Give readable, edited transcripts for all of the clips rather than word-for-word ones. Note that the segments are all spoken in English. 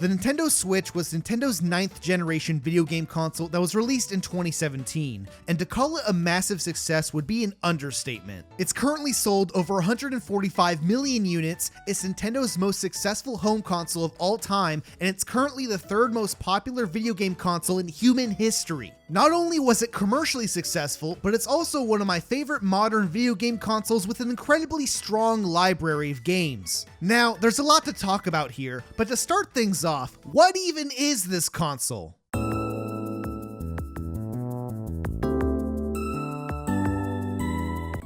The Nintendo Switch was Nintendo's 9th generation video game console that was released in 2017, and to call it a massive success would be an understatement. It's currently sold over 145 million units, it's Nintendo's most successful home console of all time, and it's currently the third most popular video game console in human history. Not only was it commercially successful, but it's also one of my favorite modern video game consoles with an incredibly strong library of games. Now, there's a lot to talk about here, but to start things off, what even is this console?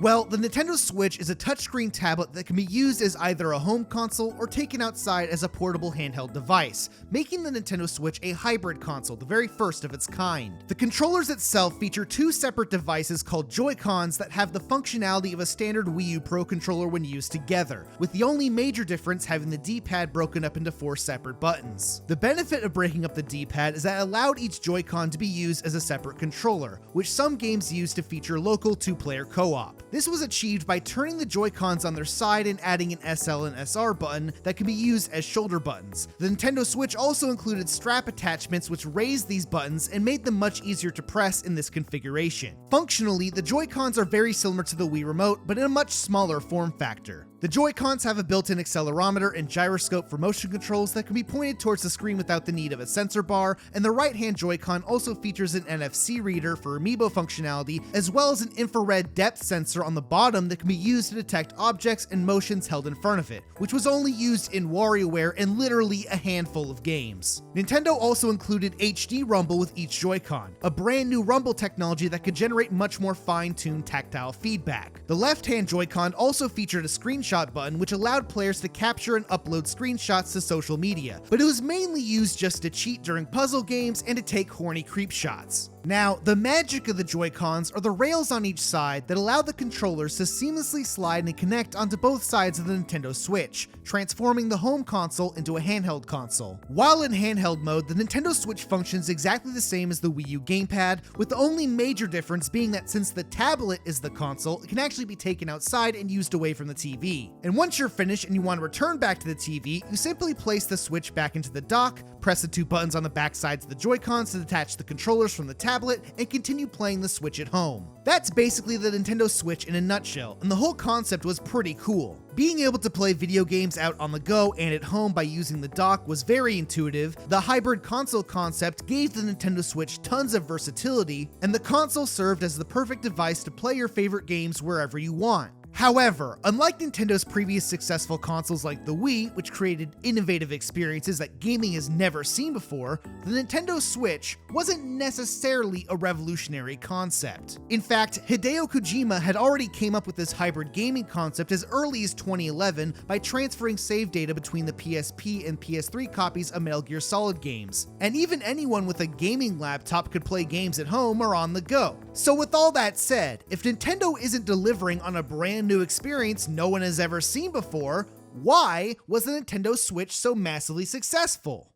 Well, the Nintendo Switch is a touchscreen tablet that can be used as either a home console or taken outside as a portable handheld device, making the Nintendo Switch a hybrid console, the very first of its kind. The controllers itself feature two separate devices called Joy-Cons that have the functionality of a standard Wii U Pro controller when used together, with the only major difference having the D-pad broken up into 4 separate buttons. The benefit of breaking up the D-pad is that it allowed each Joy-Con to be used as a separate controller, which some games use to feature local 2-player co-op. This was achieved by turning the Joy-Cons on their side and adding an SL and SR button that can be used as shoulder buttons. The Nintendo Switch also included strap attachments which raised these buttons and made them much easier to press in this configuration. Functionally, the Joy-Cons are very similar to the Wii Remote, but in a much smaller form factor. The Joy-Cons have a built-in accelerometer and gyroscope for motion controls that can be pointed towards the screen without the need of a sensor bar, and the right-hand Joy-Con also features an NFC reader for amiibo functionality, as well as an infrared depth sensor on the bottom that can be used to detect objects and motions held in front of it, which was only used in WarioWare and literally a handful of games. Nintendo also included HD Rumble with each Joy-Con, a brand new rumble technology that could generate much more fine-tuned tactile feedback. The left-hand Joy-Con also featured a screenshot button which allowed players to capture and upload screenshots to social media, but it was mainly used just to cheat during puzzle games and to take horny creep shots. Now, the magic of the Joy-Cons are the rails on each side that allow the controllers to seamlessly slide and connect onto both sides of the Nintendo Switch, transforming the home console into a handheld console. While in handheld mode, the Nintendo Switch functions exactly the same as the Wii U gamepad, with the only major difference being that since the tablet is the console, it can actually be taken outside and used away from the TV. And once you're finished and you want to return back to the TV, you simply place the Switch back into the dock, press the two buttons on the back sides of the Joy-Cons to detach the controllers from the tablet, and continue playing the Switch at home. That's basically the Nintendo Switch in a nutshell, and the whole concept was pretty cool. Being able to play video games out on the go and at home by using the dock was very intuitive, the hybrid console concept gave the Nintendo Switch tons of versatility, and the console served as the perfect device to play your favorite games wherever you want. However, unlike Nintendo's previous successful consoles like the Wii, which created innovative experiences that gaming has never seen before, the Nintendo Switch wasn't necessarily a revolutionary concept. In fact, Hideo Kojima had already came up with this hybrid gaming concept as early as 2011 by transferring save data between the PSP and PS3 copies of Metal Gear Solid games. And even anyone with a gaming laptop could play games at home or on the go. So with all that said, if Nintendo isn't delivering on a brand new experience no one has ever seen before, why was the Nintendo Switch so massively successful?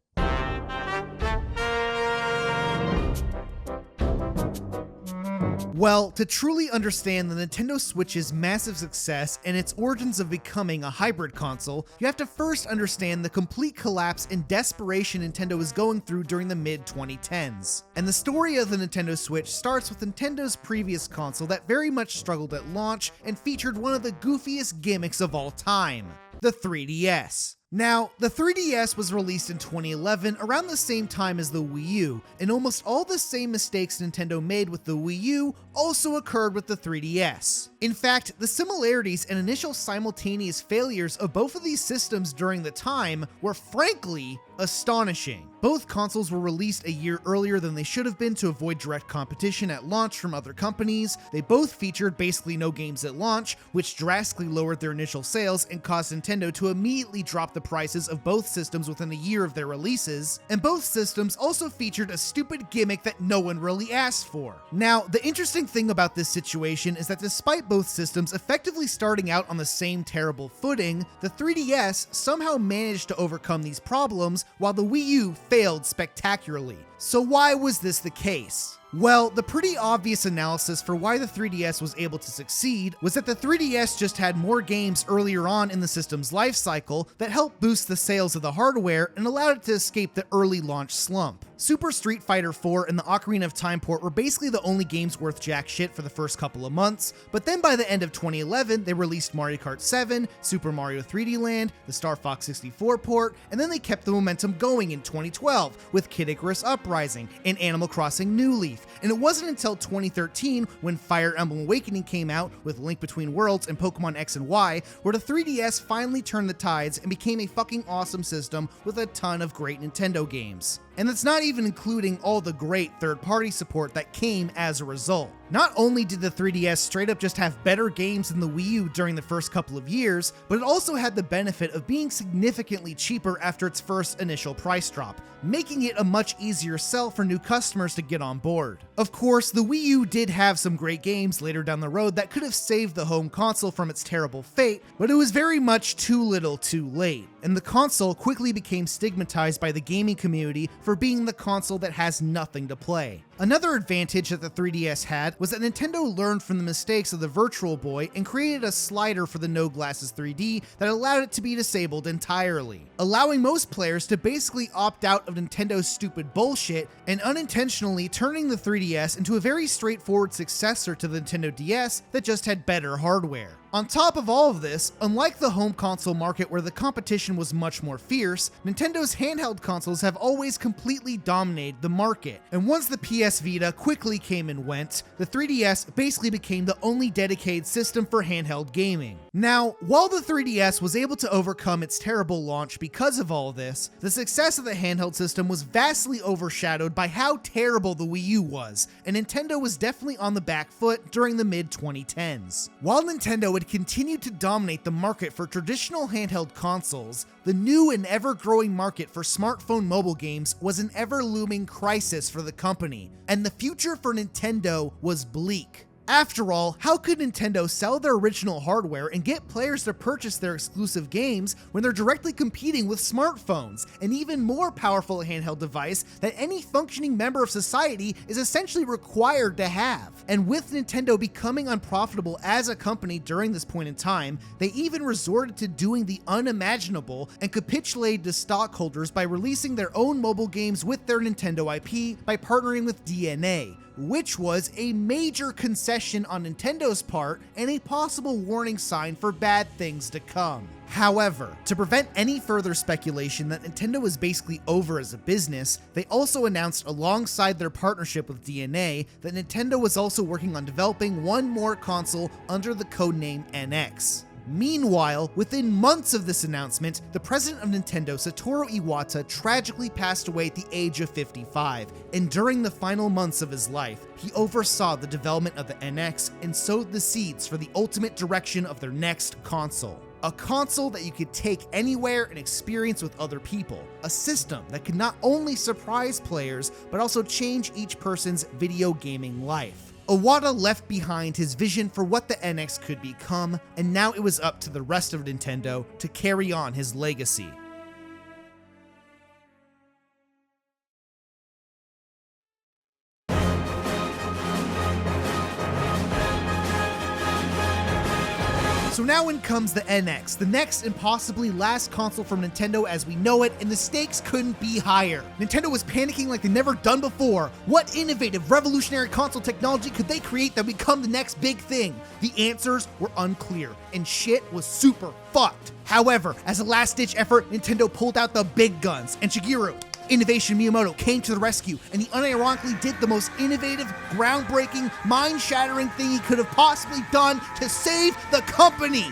Well, to truly understand the Nintendo Switch's massive success and its origins of becoming a hybrid console, you have to first understand the complete collapse and desperation Nintendo was going through during the mid-2010s. And the story of the Nintendo Switch starts with Nintendo's previous console that very much struggled at launch and featured one of the goofiest gimmicks of all time, the 3DS. Now, the 3DS was released in 2011 around the same time as the Wii U, and almost all the same mistakes Nintendo made with the Wii U also occurred with the 3DS. In fact, the similarities and initial simultaneous failures of both of these systems during the time were frankly astonishing. Both consoles were released a year earlier than they should have been to avoid direct competition at launch from other companies. They both featured basically no games at launch, which drastically lowered their initial sales and caused Nintendo to immediately drop the prices of both systems within a year of their releases. And both systems also featured a stupid gimmick that no one really asked for. Now, the interesting thing about this situation is that despite both systems effectively starting out on the same terrible footing, the 3DS somehow managed to overcome these problems while the Wii U failed spectacularly. So why was this the case? Well, the pretty obvious analysis for why the 3DS was able to succeed was that the 3DS just had more games earlier on in the system's life cycle that helped boost the sales of the hardware and allowed it to escape the early launch slump. Super Street Fighter IV and the Ocarina of Time port were basically the only games worth jack shit for the first couple of months, but then by the end of 2011, they released Mario Kart 7, Super Mario 3D Land, the Star Fox 64 port, and then they kept the momentum going in 2012 with Kid Icarus Uprising and Animal Crossing New Leaf. And it wasn't until 2013 when Fire Emblem Awakening came out with Link Between Worlds and Pokemon X and Y where the 3DS finally turned the tides and became a fucking awesome system with a ton of great Nintendo games. And that's not even including all the great third-party support that came as a result. Not only did the 3DS straight up just have better games than the Wii U during the first couple of years, but it also had the benefit of being significantly cheaper after its first initial price drop, making it a much easier sell for new customers to get on board. Of course, the Wii U did have some great games later down the road that could have saved the home console from its terrible fate, but it was very much too little too late, and the console quickly became stigmatized by the gaming community for being the console that has nothing to play. Another advantage that the 3DS had was that Nintendo learned from the mistakes of the Virtual Boy and created a slider for the No Glasses 3D that allowed it to be disabled entirely, allowing most players to basically opt out of Nintendo's stupid bullshit and unintentionally turning the 3DS into a very straightforward successor to the Nintendo DS that just had better hardware. On top of all of this, unlike the home console market where the competition was much more fierce, Nintendo's handheld consoles have always completely dominated the market, and once the PS Vita quickly came and went, the 3DS basically became the only dedicated system for handheld gaming. Now, while the 3DS was able to overcome its terrible launch because of all of this, the success of the handheld system was vastly overshadowed by how terrible the Wii U was, and Nintendo was definitely on the back foot during the mid-2010s. While Nintendo had continued to dominate the market for traditional handheld consoles, the new and ever-growing market for smartphone mobile games was an ever-looming crisis for the company, and the future for Nintendo was bleak. After all, how could Nintendo sell their original hardware and get players to purchase their exclusive games when they're directly competing with smartphones, an even more powerful handheld device that any functioning member of society is essentially required to have? And with Nintendo becoming unprofitable as a company during this point in time, they even resorted to doing the unimaginable and capitulated to stockholders by releasing their own mobile games with their Nintendo IP by partnering with DNA, which was a major concession on Nintendo's part and a possible warning sign for bad things to come. However, to prevent any further speculation that Nintendo was basically over as a business, they also announced alongside their partnership with DNA that Nintendo was also working on developing one more console under the codename NX. Meanwhile, within months of this announcement, the president of Nintendo, Satoru Iwata, tragically passed away at the age of 55, and during the final months of his life, he oversaw the development of the NX and sowed the seeds for the ultimate direction of their next console. A console that you could take anywhere and experience with other people. A system that could not only surprise players, but also change each person's video gaming life. Iwata left behind his vision for what the NX could become, and now it was up to the rest of Nintendo to carry on his legacy. So now in comes the NX, the next and possibly last console from Nintendo as we know it, and the stakes couldn't be higher. Nintendo was panicking like they'd never done before. What innovative, revolutionary console technology could they create that would become the next big thing? The answers were unclear, and shit was super fucked. However, as a last-ditch effort, Nintendo pulled out the big guns, and Shigeru Innovation Miyamoto came to the rescue, and he unironically did the most innovative, groundbreaking, mind-shattering thing he could have possibly done to save the company.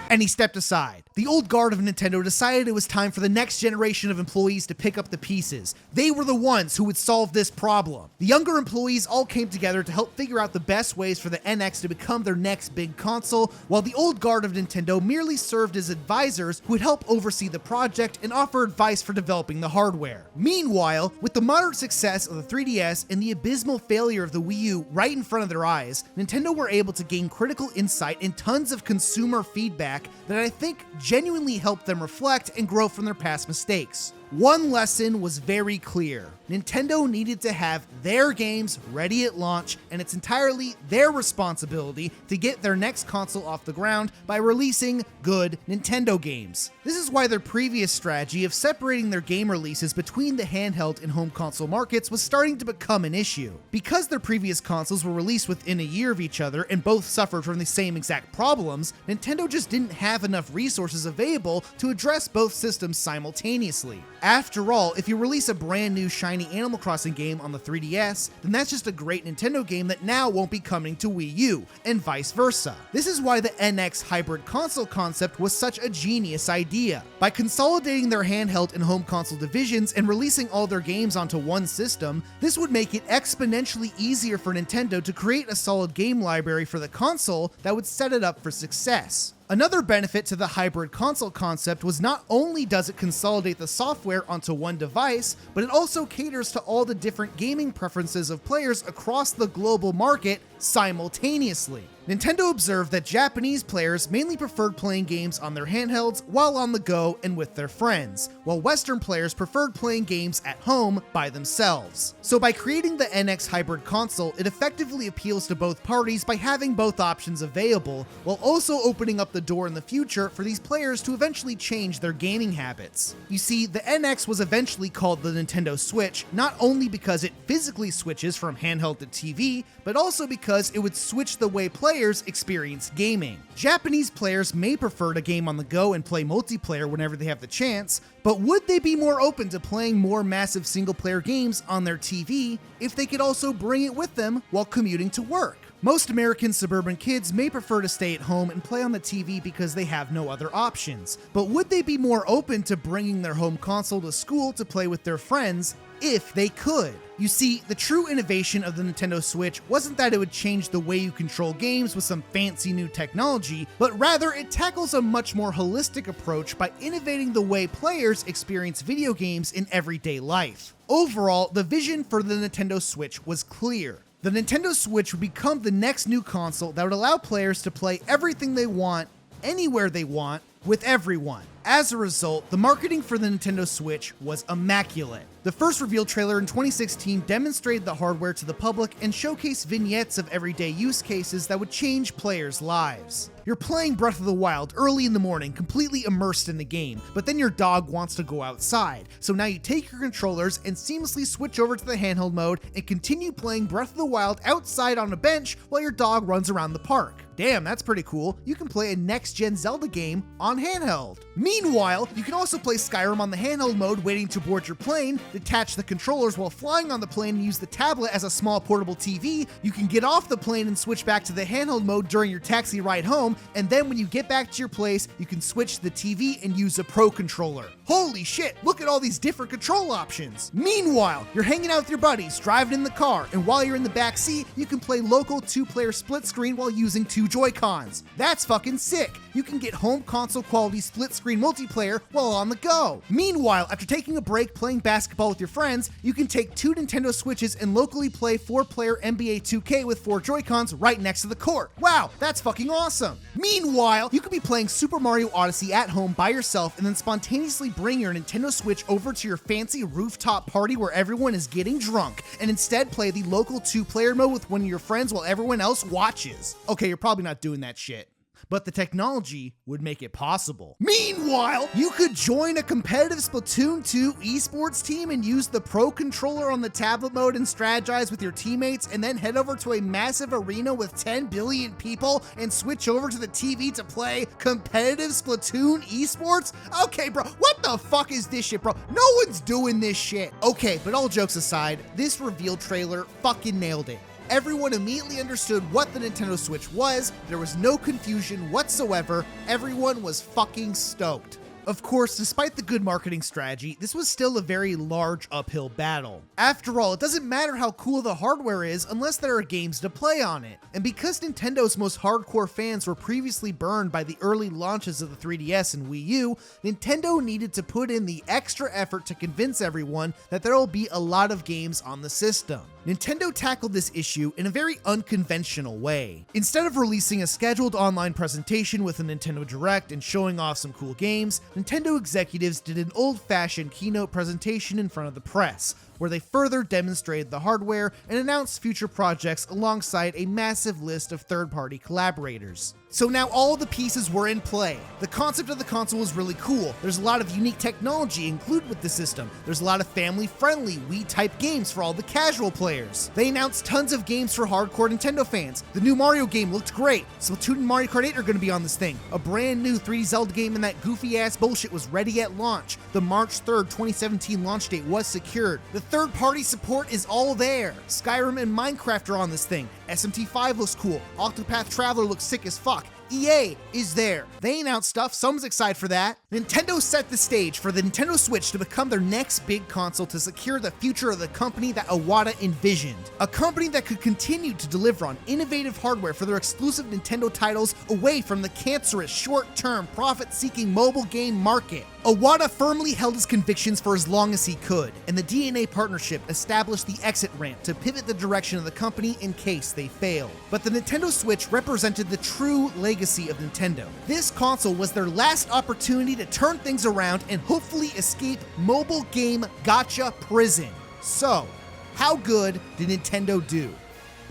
And he stepped aside. The old guard of Nintendo decided it was time for the next generation of employees to pick up the pieces. They were the ones who would solve this problem. The younger employees all came together to help figure out the best ways for the NX to become their next big console, while the old guard of Nintendo merely served as advisors who would help oversee the project and offer advice for developing the hardware. Meanwhile, with the moderate success of the 3DS and the abysmal failure of the Wii U right in front of their eyes, Nintendo were able to gain critical insight and tons of consumer feedback that I think genuinely helped them reflect and grow from their past mistakes. One lesson was very clear. Nintendo needed to have their games ready at launch, and it's entirely their responsibility to get their next console off the ground by releasing good Nintendo games. This is why their previous strategy of separating their game releases between the handheld and home console markets was starting to become an issue. Because their previous consoles were released within a year of each other and both suffered from the same exact problems, Nintendo just didn't have enough resources available to address both systems simultaneously. After all, if you release a brand new shiny Animal Crossing game on the 3DS, then that's just a great Nintendo game that now won't be coming to Wii U, and vice versa. This is why the NX hybrid console concept was such a genius idea. By consolidating their handheld and home console divisions and releasing all their games onto one system, this would make it exponentially easier for Nintendo to create a solid game library for the console that would set it up for success. Another benefit to the hybrid console concept was not only does it consolidate the software onto one device, but it also caters to all the different gaming preferences of players across the global market simultaneously. Nintendo observed that Japanese players mainly preferred playing games on their handhelds while on the go and with their friends, while Western players preferred playing games at home by themselves. So by creating the NX hybrid console, it effectively appeals to both parties by having both options available, while also opening up the door in the future for these players to eventually change their gaming habits. You see, the NX was eventually called the Nintendo Switch, not only because it physically switches from handheld to TV, but also because it would switch the way players experience gaming. Japanese players may prefer to game on the go and play multiplayer whenever they have the chance, but would they be more open to playing more massive single-player games on their TV if they could also bring it with them while commuting to work? Most American suburban kids may prefer to stay at home and play on the TV because they have no other options, but would they be more open to bringing their home console to school to play with their friends if they could? You see, the true innovation of the Nintendo Switch wasn't that it would change the way you control games with some fancy new technology, but rather it tackles a much more holistic approach by innovating the way players experience video games in everyday life. Overall, the vision for the Nintendo Switch was clear. The Nintendo Switch would become the next new console that would allow players to play everything they want, anywhere they want, with everyone. As a result, the marketing for the Nintendo Switch was immaculate. The first reveal trailer in 2016 demonstrated the hardware to the public and showcased vignettes of everyday use cases that would change players' lives. You're playing Breath of the Wild early in the morning, completely immersed in the game, but then your dog wants to go outside. So now you take your controllers and seamlessly switch over to the handheld mode and continue playing Breath of the Wild outside on a bench while your dog runs around the park. Damn, that's pretty cool. You can play a next-gen Zelda game on handheld. Meanwhile, you can also play Skyrim on the handheld mode waiting to board your plane, detach the controllers while flying on the plane and use the tablet as a small portable TV. You can get off the plane and switch back to the handheld mode during your taxi ride home, and then when you get back to your place, you can switch to the TV and use a Pro controller. Holy shit, look at all these different control options. Meanwhile, you're hanging out with your buddies, driving in the car, and while you're in the back seat, you can play local 2-player split screen while using 2 Joy-Cons. That's fucking sick. You can get home console quality split screen multiplayer while on the go. Meanwhile, after taking a break playing basketball with your friends, you can take 2 Nintendo Switches and locally play 4-player NBA 2K with 4 Joy-Cons right next to the court. Wow, that's fucking awesome. Meanwhile, you could be playing Super Mario Odyssey at home by yourself and then spontaneously bring your Nintendo Switch over to your fancy rooftop party where everyone is getting drunk, and instead play the local 2-player mode with one of your friends while everyone else watches. Okay, you're probably not doing that shit, but the technology would make it possible. Meanwhile, you could join a competitive Splatoon 2 esports team and use the Pro controller on the tablet mode and strategize with your teammates, and then head over to a massive arena with 10 billion people and switch over to the TV to play competitive Splatoon esports? Okay, bro, what the fuck is this shit, bro? No one's doing this shit. Okay, but all jokes aside, this reveal trailer fucking nailed it. Everyone immediately understood what the Nintendo Switch was. There was no confusion whatsoever. Everyone was fucking stoked. Of course, despite the good marketing strategy, this was still a very large uphill battle. After all, it doesn't matter how cool the hardware is unless there are games to play on it. And because Nintendo's most hardcore fans were previously burned by the early launches of the 3DS and Wii U, Nintendo needed to put in the extra effort to convince everyone that there will be a lot of games on the system. Nintendo tackled this issue in a very unconventional way. Instead of releasing a scheduled online presentation with a Nintendo Direct and showing off some cool games, Nintendo executives did an old-fashioned keynote presentation in front of the press, where they further demonstrated the hardware and announced future projects alongside a massive list of third-party collaborators. So now all the pieces were in play. The concept of the console was really cool. There's a lot of unique technology included with the system. There's a lot of family-friendly Wii-type games for all the casual players. They announced tons of games for hardcore Nintendo fans. The new Mario game looked great. Splatoon and Mario Kart 8 are going to be on this thing. A brand new 3D Zelda game and that goofy-ass bullshit was ready at launch. The March 3rd, 2017 launch date was secured. The third-party support is all there. Skyrim and Minecraft are on this thing. SMT5 looks cool. Octopath Traveler looks sick as fuck. EA is there. They announced stuff, someone's excited for that. Nintendo set the stage for the Nintendo Switch to become their next big console to secure the future of the company that Iwata envisioned. A company that could continue to deliver on innovative hardware for their exclusive Nintendo titles away from the cancerous, short-term, profit-seeking mobile game market. Iwata firmly held his convictions for as long as he could, and the DNA partnership established the exit ramp to pivot the direction of the company in case they failed. But the Nintendo Switch represented the true legacy of Nintendo. This console was their last opportunity to turn things around and hopefully escape mobile game gotcha prison. So, how good did Nintendo do?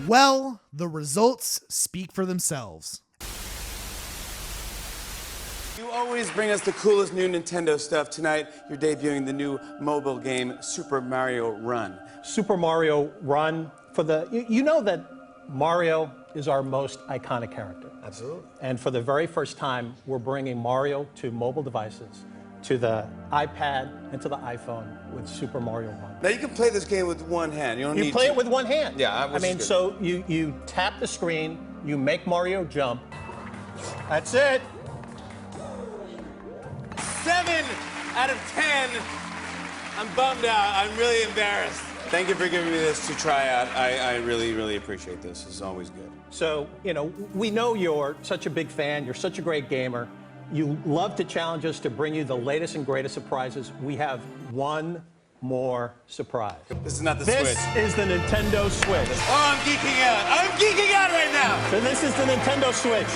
Well, the results speak for themselves. You always bring us the coolest new Nintendo stuff. Tonight, you're debuting the new mobile game, Super Mario Run. Super Mario Run, you know that Mario is our most iconic character. Absolutely. And for the very first time, we're bringing Mario to mobile devices, to the iPad and to the iPhone with Super Mario Run. Now, you can play this game with one hand. You don't need to. You play it with one hand. Yeah, I mean, so you tap the screen, you make Mario jump. That's it. 7 out of 10. I'm bummed out. I'm really embarrassed. Thank you for giving me this to try out. I really, really appreciate this. It's always good. So, you know, we know you're such a big fan. You're such a great gamer. You love to challenge us to bring you the latest and greatest surprises. We have one more surprise. This is not the Switch. This is the Nintendo Switch. Oh, I'm geeking out. I'm geeking out right now. So this is the Nintendo Switch.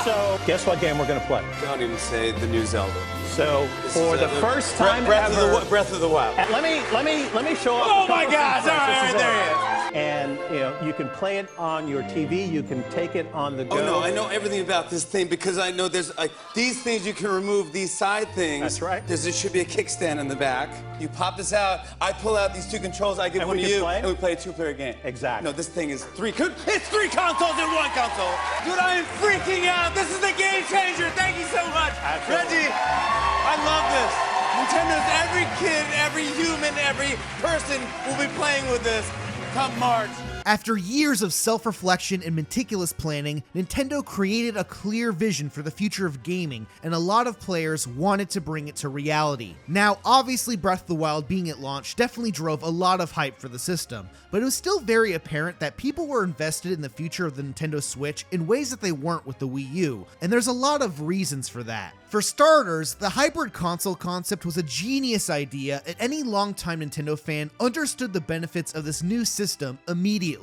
So guess what game we're going to play? Don't even say the new Zelda. So for the first time Breath ever, of the Wild. Let me show off. Oh my God! All right, there he is. And you know, you can play it on your TV. You can take it on the go. Oh no, I know everything about this thing because I know there's like these things you can remove, these side things. That's right. There should be a kickstand in the back. You pop this out. I pull out these 2 controls. I give And one we to can you, play? and we play a 2-player game. Exactly. No, this thing is it's 3 consoles in 1 console. Dude, I am freaking out. This is the game changer. Thank you so much, Absolutely. Reggie. I love this. Nintendo's every kid, every human, every person will be playing with this come March. After years of self-reflection and meticulous planning, Nintendo created a clear vision for the future of gaming, and a lot of players wanted to bring it to reality. Now, obviously Breath of the Wild being at launch definitely drove a lot of hype for the system, but it was still very apparent that people were invested in the future of the Nintendo Switch in ways that they weren't with the Wii U, and there's a lot of reasons for that. For starters, the hybrid console concept was a genius idea, and any longtime Nintendo fan understood the benefits of this new system immediately.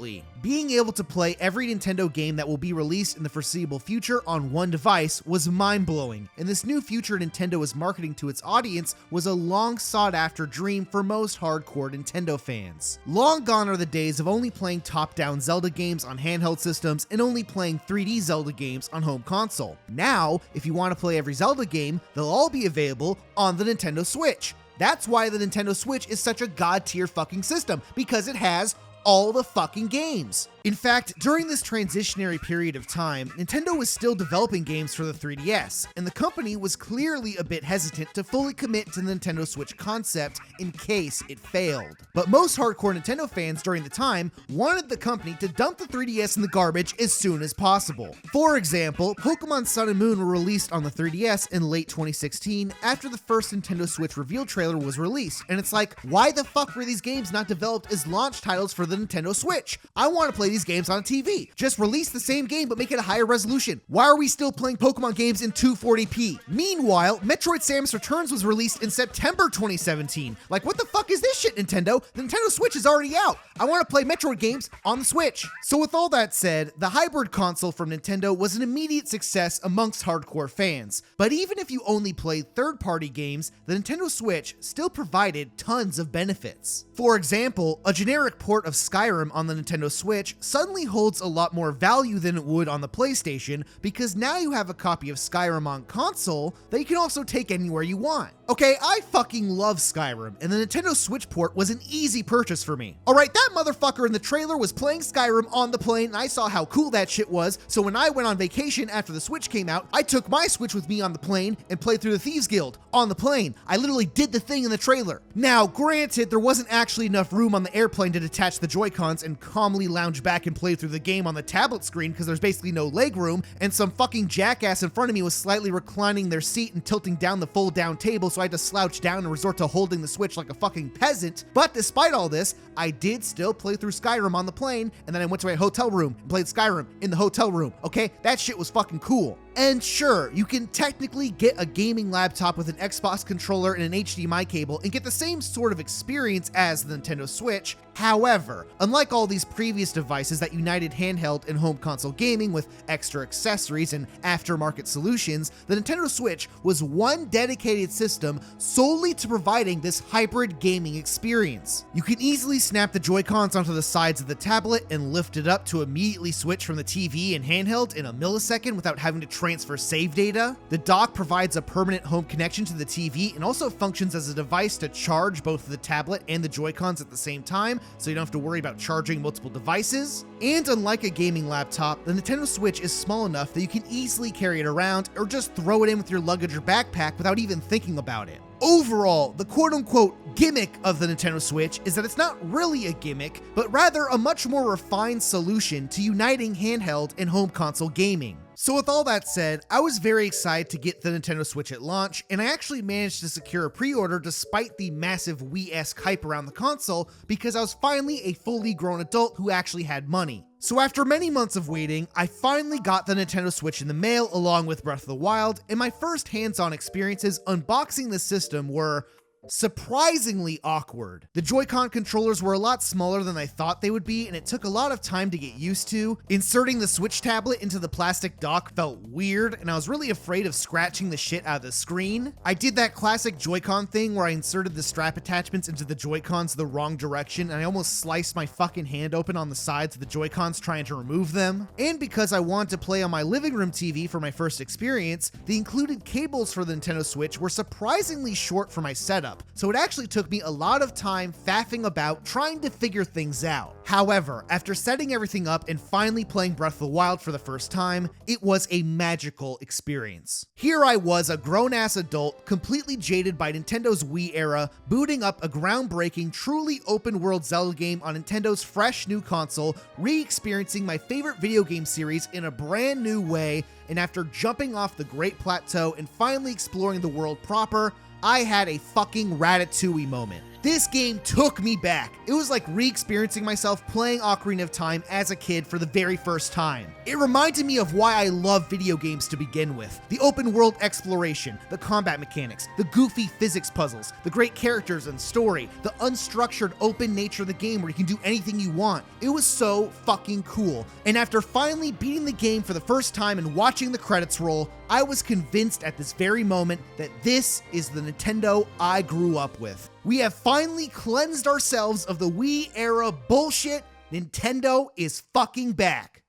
Being able to play every Nintendo game that will be released in the foreseeable future on one device was mind-blowing, and this new future Nintendo is marketing to its audience was a long sought-after dream for most hardcore Nintendo fans. Long gone are the days of only playing top-down Zelda games on handheld systems and only playing 3D Zelda games on home console. Now, if you want to play every Zelda game, they'll all be available on the Nintendo Switch. That's why the Nintendo Switch is such a god-tier fucking system, because it has all the fucking games. In fact, during this transitionary period of time, Nintendo was still developing games for the 3DS, and the company was clearly a bit hesitant to fully commit to the Nintendo Switch concept in case it failed. But most hardcore Nintendo fans during the time wanted the company to dump the 3DS in the garbage as soon as possible. For example, Pokemon Sun and Moon were released on the 3DS in late 2016 after the first Nintendo Switch reveal trailer was released, and it's like, why the fuck were these games not developed as launch titles for the the Nintendo Switch. I want to play these games on a TV. Just release the same game but make it a higher resolution. Why are we still playing Pokemon games in 240p? Meanwhile, Metroid Samus Returns was released in September 2017. Like, what the fuck is this shit, Nintendo? The Nintendo Switch is already out. I want to play Metroid games on the Switch. So with all that said, the hybrid console from Nintendo was an immediate success amongst hardcore fans. But even if you only played third-party games, the Nintendo Switch still provided tons of benefits. For example, a generic port of Skyrim on the Nintendo Switch suddenly holds a lot more value than it would on the PlayStation, because now you have a copy of Skyrim on console that you can also take anywhere you want. Okay, I fucking love Skyrim, and the Nintendo Switch port was an easy purchase for me. Alright, that motherfucker in the trailer was playing Skyrim on the plane, and I saw how cool that shit was, so when I went on vacation after the Switch came out, I took my Switch with me on the plane and played through the Thieves Guild on the plane. I literally did the thing in the trailer. Now, granted, there wasn't actually enough room on the airplane to detach the Joy-Cons and calmly lounge back and play through the game on the tablet screen because there's basically no leg room, and some fucking jackass in front of me was slightly reclining their seat and tilting down the fold-down table, so I had to slouch down and resort to holding the Switch like a fucking peasant. But despite all this, I did still play through Skyrim on the plane, and then I went to my hotel room and played Skyrim in the hotel room, okay? That shit was fucking cool. And sure, you can technically get a gaming laptop with an Xbox controller and an HDMI cable and get the same sort of experience as the Nintendo Switch. However, unlike all these previous devices that united handheld and home console gaming with extra accessories and aftermarket solutions, the Nintendo Switch was one dedicated system solely to providing this hybrid gaming experience. You can easily snap the Joy-Cons onto the sides of the tablet and lift it up to immediately switch from the TV and handheld in a millisecond without having to transfer save data. The dock provides a permanent home connection to the TV and also functions as a device to charge both the tablet and the Joy-Cons at the same time, so you don't have to worry about charging multiple devices. And unlike a gaming laptop, the Nintendo Switch is small enough that you can easily carry it around or just throw it in with your luggage or backpack without even thinking about it. Overall, the quote-unquote gimmick of the Nintendo Switch is that it's not really a gimmick, but rather a much more refined solution to uniting handheld and home console gaming. So with all that said, I was very excited to get the Nintendo Switch at launch, and I actually managed to secure a pre-order despite the massive Wii-esque hype around the console, because I was finally a fully grown adult who actually had money. So after many months of waiting, I finally got the Nintendo Switch in the mail along with Breath of the Wild, and my first hands-on experiences unboxing the system were surprisingly awkward. The Joy-Con controllers were a lot smaller than I thought they would be, and it took a lot of time to get used to. Inserting the Switch tablet into the plastic dock felt weird, and I was really afraid of scratching the shit out of the screen. I did that classic Joy-Con thing where I inserted the strap attachments into the Joy-Cons the wrong direction, and I almost sliced my fucking hand open on the sides of the Joy-Cons trying to remove them. And because I wanted to play on my living room TV for my first experience, the included cables for the Nintendo Switch were surprisingly short for my setup, so it actually took me a lot of time faffing about trying to figure things out. However, after setting everything up and finally playing Breath of the Wild for the first time, it was a magical experience. Here I was, a grown-ass adult, completely jaded by Nintendo's Wii era, booting up a groundbreaking, truly open-world Zelda game on Nintendo's fresh new console, re-experiencing my favorite video game series in a brand new way, and after jumping off the Great Plateau and finally exploring the world proper, I had a fucking Ratatouille moment. This game took me back. It was like re-experiencing myself playing Ocarina of Time as a kid for the very first time. It reminded me of why I love video games to begin with. The open world exploration, the combat mechanics, the goofy physics puzzles, the great characters and story, the unstructured open nature of the game where you can do anything you want. It was so fucking cool. And after finally beating the game for the first time and watching the credits roll, I was convinced at this very moment that this is the Nintendo I grew up with. We have finally cleansed ourselves of the Wii era bullshit. Nintendo is fucking back.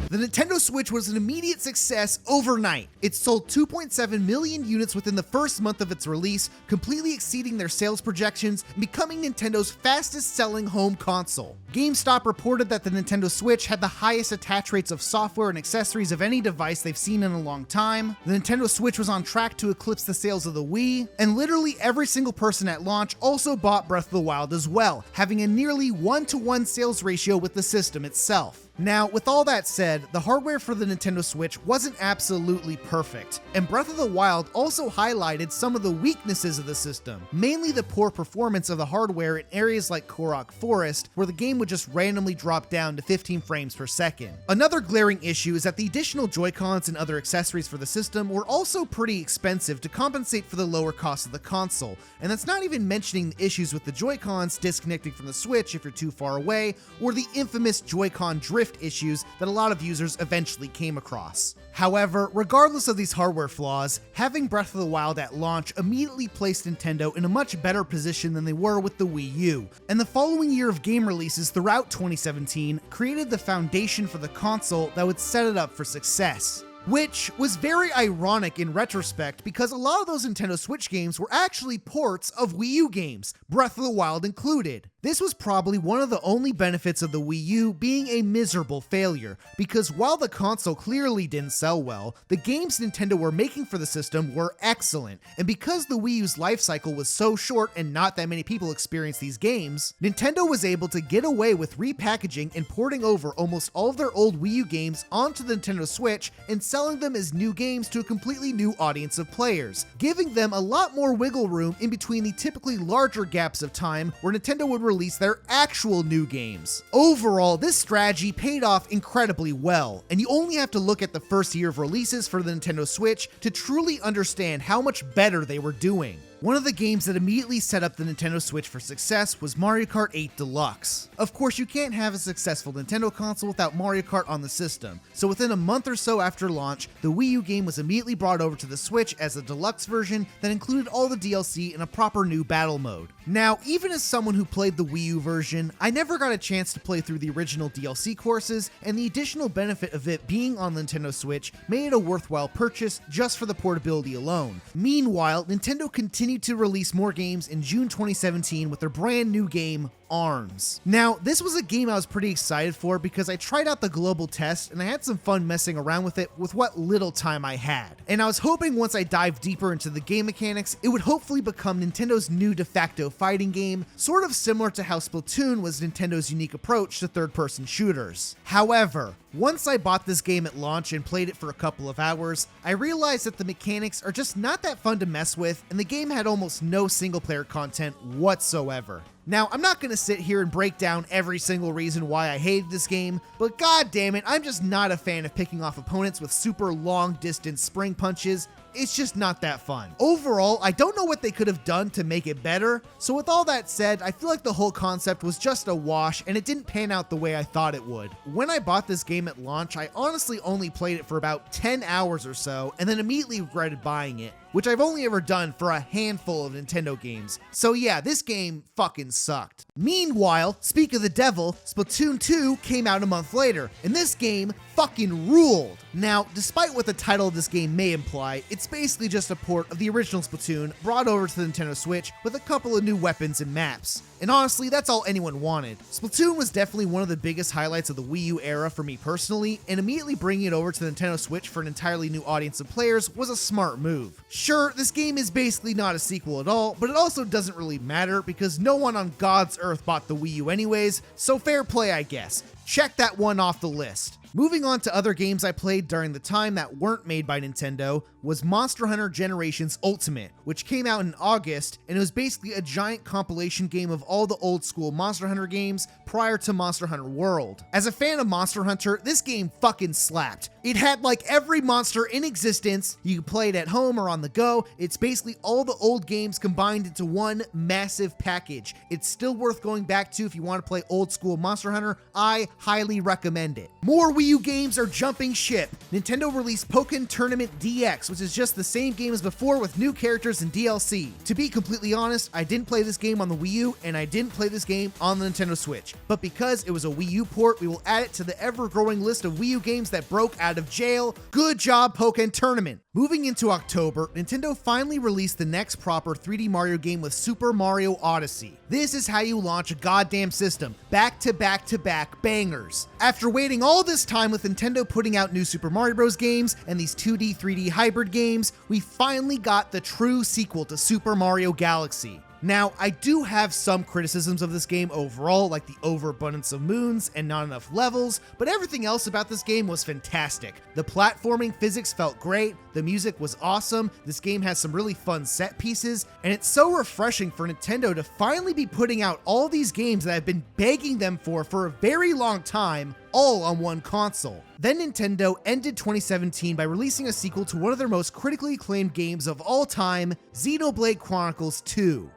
The Nintendo Switch was an immediate success overnight. It sold 2.7 million units within the first month of its release, completely exceeding their sales projections and becoming Nintendo's fastest-selling home console. GameStop reported that the Nintendo Switch had the highest attach rates of software and accessories of any device they've seen in a long time. The Nintendo Switch was on track to eclipse the sales of the Wii, and literally every single person at launch also bought Breath of the Wild as well, having a nearly 1-to-1 sales ratio with the system itself. Now, with all that said, the hardware for the Nintendo Switch wasn't absolutely perfect, and Breath of the Wild also highlighted some of the weaknesses of the system, mainly the poor performance of the hardware in areas like Korok Forest, where the game would just randomly drop down to 15 frames per second. Another glaring issue is that the additional Joy-Cons and other accessories for the system were also pretty expensive to compensate for the lower cost of the console, and that's not even mentioning the issues with the Joy-Cons disconnecting from the Switch if you're too far away, or the infamous Joy-Con drift issues that a lot of users eventually came across. However, regardless of these hardware flaws, having Breath of the Wild at launch immediately placed Nintendo in a much better position than they were with the Wii U, and the following year of game releases throughout 2017 created the foundation for the console that would set it up for success. Which was very ironic in retrospect because a lot of those Nintendo Switch games were actually ports of Wii U games, Breath of the Wild included. This was probably one of the only benefits of the Wii U being a miserable failure, because while the console clearly didn't sell well, the games Nintendo were making for the system were excellent, and because the Wii U's life cycle was so short and not that many people experienced these games, Nintendo was able to get away with repackaging and porting over almost all of their old Wii U games onto the Nintendo Switch and selling them as new games to a completely new audience of players, giving them a lot more wiggle room in between the typically larger gaps of time where Nintendo would release their actual new games. Overall, this strategy paid off incredibly well, and you only have to look at the first year of releases for the Nintendo Switch to truly understand how much better they were doing. One of the games that immediately set up the Nintendo Switch for success was Mario Kart 8 Deluxe. Of course, you can't have a successful Nintendo console without Mario Kart on the system, so within a month or so after launch, the Wii U game was immediately brought over to the Switch as a deluxe version that included all the DLC and a proper new battle mode. Now, even as someone who played the Wii U version, I never got a chance to play through the original DLC courses, and the additional benefit of it being on the Nintendo Switch made it a worthwhile purchase just for the portability alone. Meanwhile, Nintendo continued to release more games in June 2017 with their brand new game, ARMS. Now, this was a game I was pretty excited for because I tried out the global test and I had some fun messing around with it with what little time I had. And I was hoping once I dived deeper into the game mechanics, it would hopefully become Nintendo's new de facto fighting game, sort of similar to how Splatoon was Nintendo's unique approach to third-person shooters. However, once I bought this game at launch and played it for a couple of hours, I realized that the mechanics are just not that fun to mess with, and the game had almost no single-player content whatsoever. Now, I'm not going to sit here and break down every single reason why I hated this game, but god damn it, I'm just not a fan of picking off opponents with super long distance spring punches. It's just not that fun. Overall, I don't know what they could have done to make it better, so with all that said, I feel like the whole concept was just a wash and it didn't pan out the way I thought it would. When I bought this game at launch, I honestly only played it for about 10 hours or so and then immediately regretted buying it, which I've only ever done for a handful of Nintendo games. So yeah, this game fucking sucked. Meanwhile, speak of the devil, Splatoon 2 came out a month later, and this game fucking ruled. Now, despite what the title of this game may imply, it's basically just a port of the original Splatoon brought over to the Nintendo Switch with a couple of new weapons and maps. And honestly, that's all anyone wanted. Splatoon was definitely one of the biggest highlights of the Wii U era for me personally, and immediately bringing it over to the Nintendo Switch for an entirely new audience of players was a smart move. Sure, this game is basically not a sequel at all, but it also doesn't really matter because no one on God's earth bought the Wii U anyways, so fair play I guess. Check that one off the list. Moving on to other games I played during the time that weren't made by Nintendo was Monster Hunter Generations Ultimate, which came out in August, and it was basically a giant compilation game of all the old school Monster Hunter games prior to Monster Hunter World. As a fan of Monster Hunter, this game fucking slapped. It had like every monster in existence. You could play it at home or on the go. It's basically all the old games combined into one massive package. It's still worth going back to if you want to play old school Monster Hunter. I highly recommend it. More Wii U games are jumping ship. Nintendo released Pokken Tournament DX, which is just the same game as before with new characters and DLC. To be completely honest, I didn't play this game on the Wii U, and I didn't play this game on the Nintendo Switch. But because it was a Wii U port, we will add it to the ever-growing list of Wii U games that broke out of jail. Good job, Pokken Tournament! Moving into October, Nintendo finally released the next proper 3D Mario game with Super Mario Odyssey. This is how you launch a goddamn system. Back to back to back bangers. After waiting all this time with Nintendo putting out new Super Mario Bros. Games and these 2D, 3D hybrid games, we finally got the true sequel to Super Mario Galaxy. Now, I do have some criticisms of this game overall, like the overabundance of moons and not enough levels, but everything else about this game was fantastic. The platforming physics felt great, the music was awesome, this game has some really fun set pieces, and it's so refreshing for Nintendo to finally be putting out all these games that I've been begging them for a very long time, all on one console. Then Nintendo ended 2017 by releasing a sequel to one of their most critically acclaimed games of all time, Xenoblade Chronicles 2.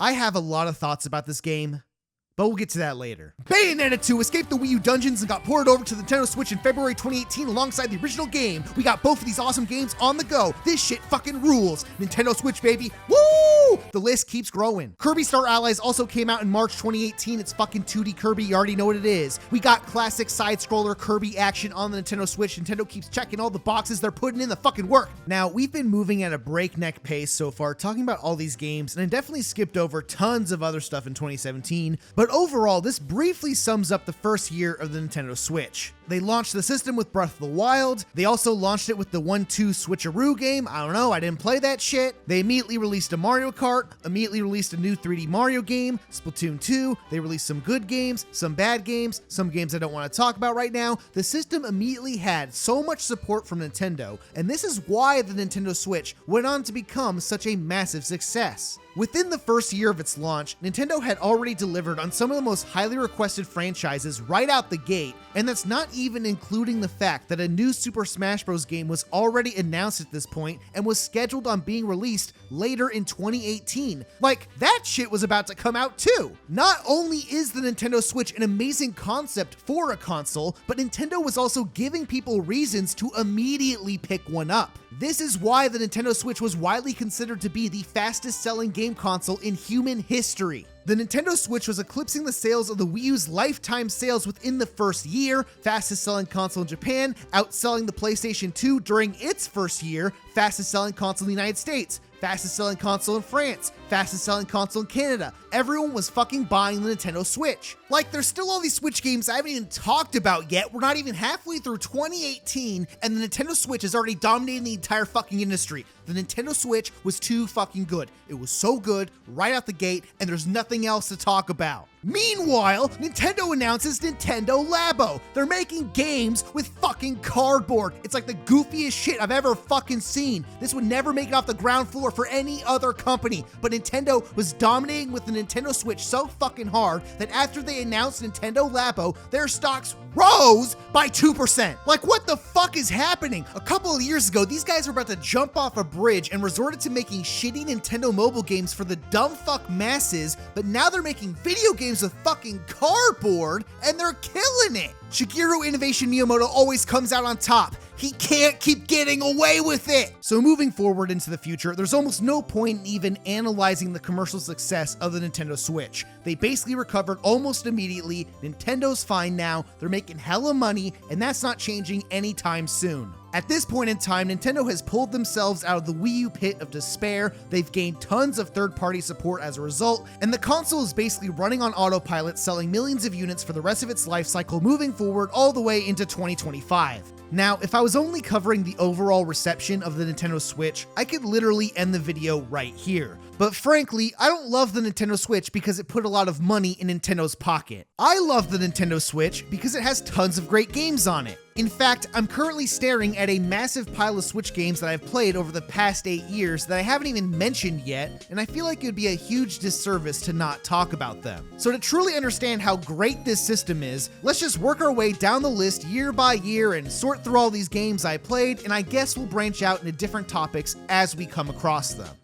I have a lot of thoughts about this game, but we'll get to that later. Bayonetta 2 escaped the Wii U dungeons and got ported over to the Nintendo Switch in February 2018 alongside the original game. We got both of these awesome games on the go. This shit fucking rules. Nintendo Switch, baby. Woo! The list keeps growing. Kirby Star Allies also came out in March 2018. It's fucking 2D Kirby. You already know what it is. We got classic side-scroller Kirby action on the Nintendo Switch. Nintendo keeps checking all the boxes. They're putting in the fucking work. Now, we've been moving at a breakneck pace so far, talking about all these games, and I definitely skipped over tons of other stuff in 2017, but overall, this briefly sums up the first year of the Nintendo Switch. They launched the system with Breath of the Wild. They also launched it with the 1-2 Switcheroo game. I don't know, I didn't play that shit. They immediately released a Mario Kart, immediately released a new 3D Mario game, Splatoon 2. They released some good games, some bad games, some games I don't want to talk about right now. The system immediately had so much support from Nintendo, and this is why the Nintendo Switch went on to become such a massive success. Within the first year of its launch, Nintendo had already delivered on some of the most highly requested franchises right out the gate, and that's not even including the fact that a new Super Smash Bros. Game was already announced at this point and was scheduled on being released later in 2018. Like, that shit was about to come out too! Not only is the Nintendo Switch an amazing concept for a console, but Nintendo was also giving people reasons to immediately pick one up. This is why the Nintendo Switch was widely considered to be the fastest selling game console in human history. The Nintendo Switch was eclipsing the sales of the Wii U's lifetime sales within the first year, fastest selling console in Japan, outselling the PlayStation 2 during its first year, fastest selling console in the United States, fastest selling console in France, fastest selling console in Canada. Everyone was fucking buying the Nintendo Switch. Like, there's still all these Switch games I haven't even talked about yet. We're not even halfway through 2018, and the Nintendo Switch is already dominating the entire fucking industry. The Nintendo Switch was too fucking good. It was so good right out the gate, and there's nothing else to talk about. Meanwhile, Nintendo announces Nintendo Labo. They're making games with fucking cardboard. It's like the goofiest shit I've ever fucking seen. This would never make it off the ground floor for any other company, but Nintendo was dominating with the Nintendo Switch so fucking hard that after they announced Nintendo Labo, their stocks rose by 2%. Like, what the fuck is happening? A couple of years ago, these guys were about to jump off a bridge and resorted to making shitty Nintendo mobile games for the dumb fuck masses, but now they're making video games with fucking cardboard, and they're killing it. Shigeru Innovation Miyamoto always comes out on top. He can't keep getting away with it. So moving forward into the future, there's almost no point in even analyzing the commercial success of the Nintendo Switch. They basically recovered almost immediately. Nintendo's fine now. They're making hella money, and that's not changing anytime soon. At this point in time, Nintendo has pulled themselves out of the Wii U pit of despair. They've gained tons of third-party support as a result, and the console is basically running on autopilot, selling millions of units for the rest of its life cycle, moving forward all the way into 2025. Now, if I was only covering the overall reception of the Nintendo Switch, I could literally end the video right here. But frankly, I don't love the Nintendo Switch because it put a lot of money in Nintendo's pocket. I love the Nintendo Switch because it has tons of great games on it. In fact, I'm currently staring at a massive pile of Switch games that I've played over the past 8 years that I haven't even mentioned yet, and I feel like it would be a huge disservice to not talk about them. So to truly understand how great this system is, let's just work our way down the list year by year and sort through all these games I played, and I guess we'll branch out into different topics as we come across them.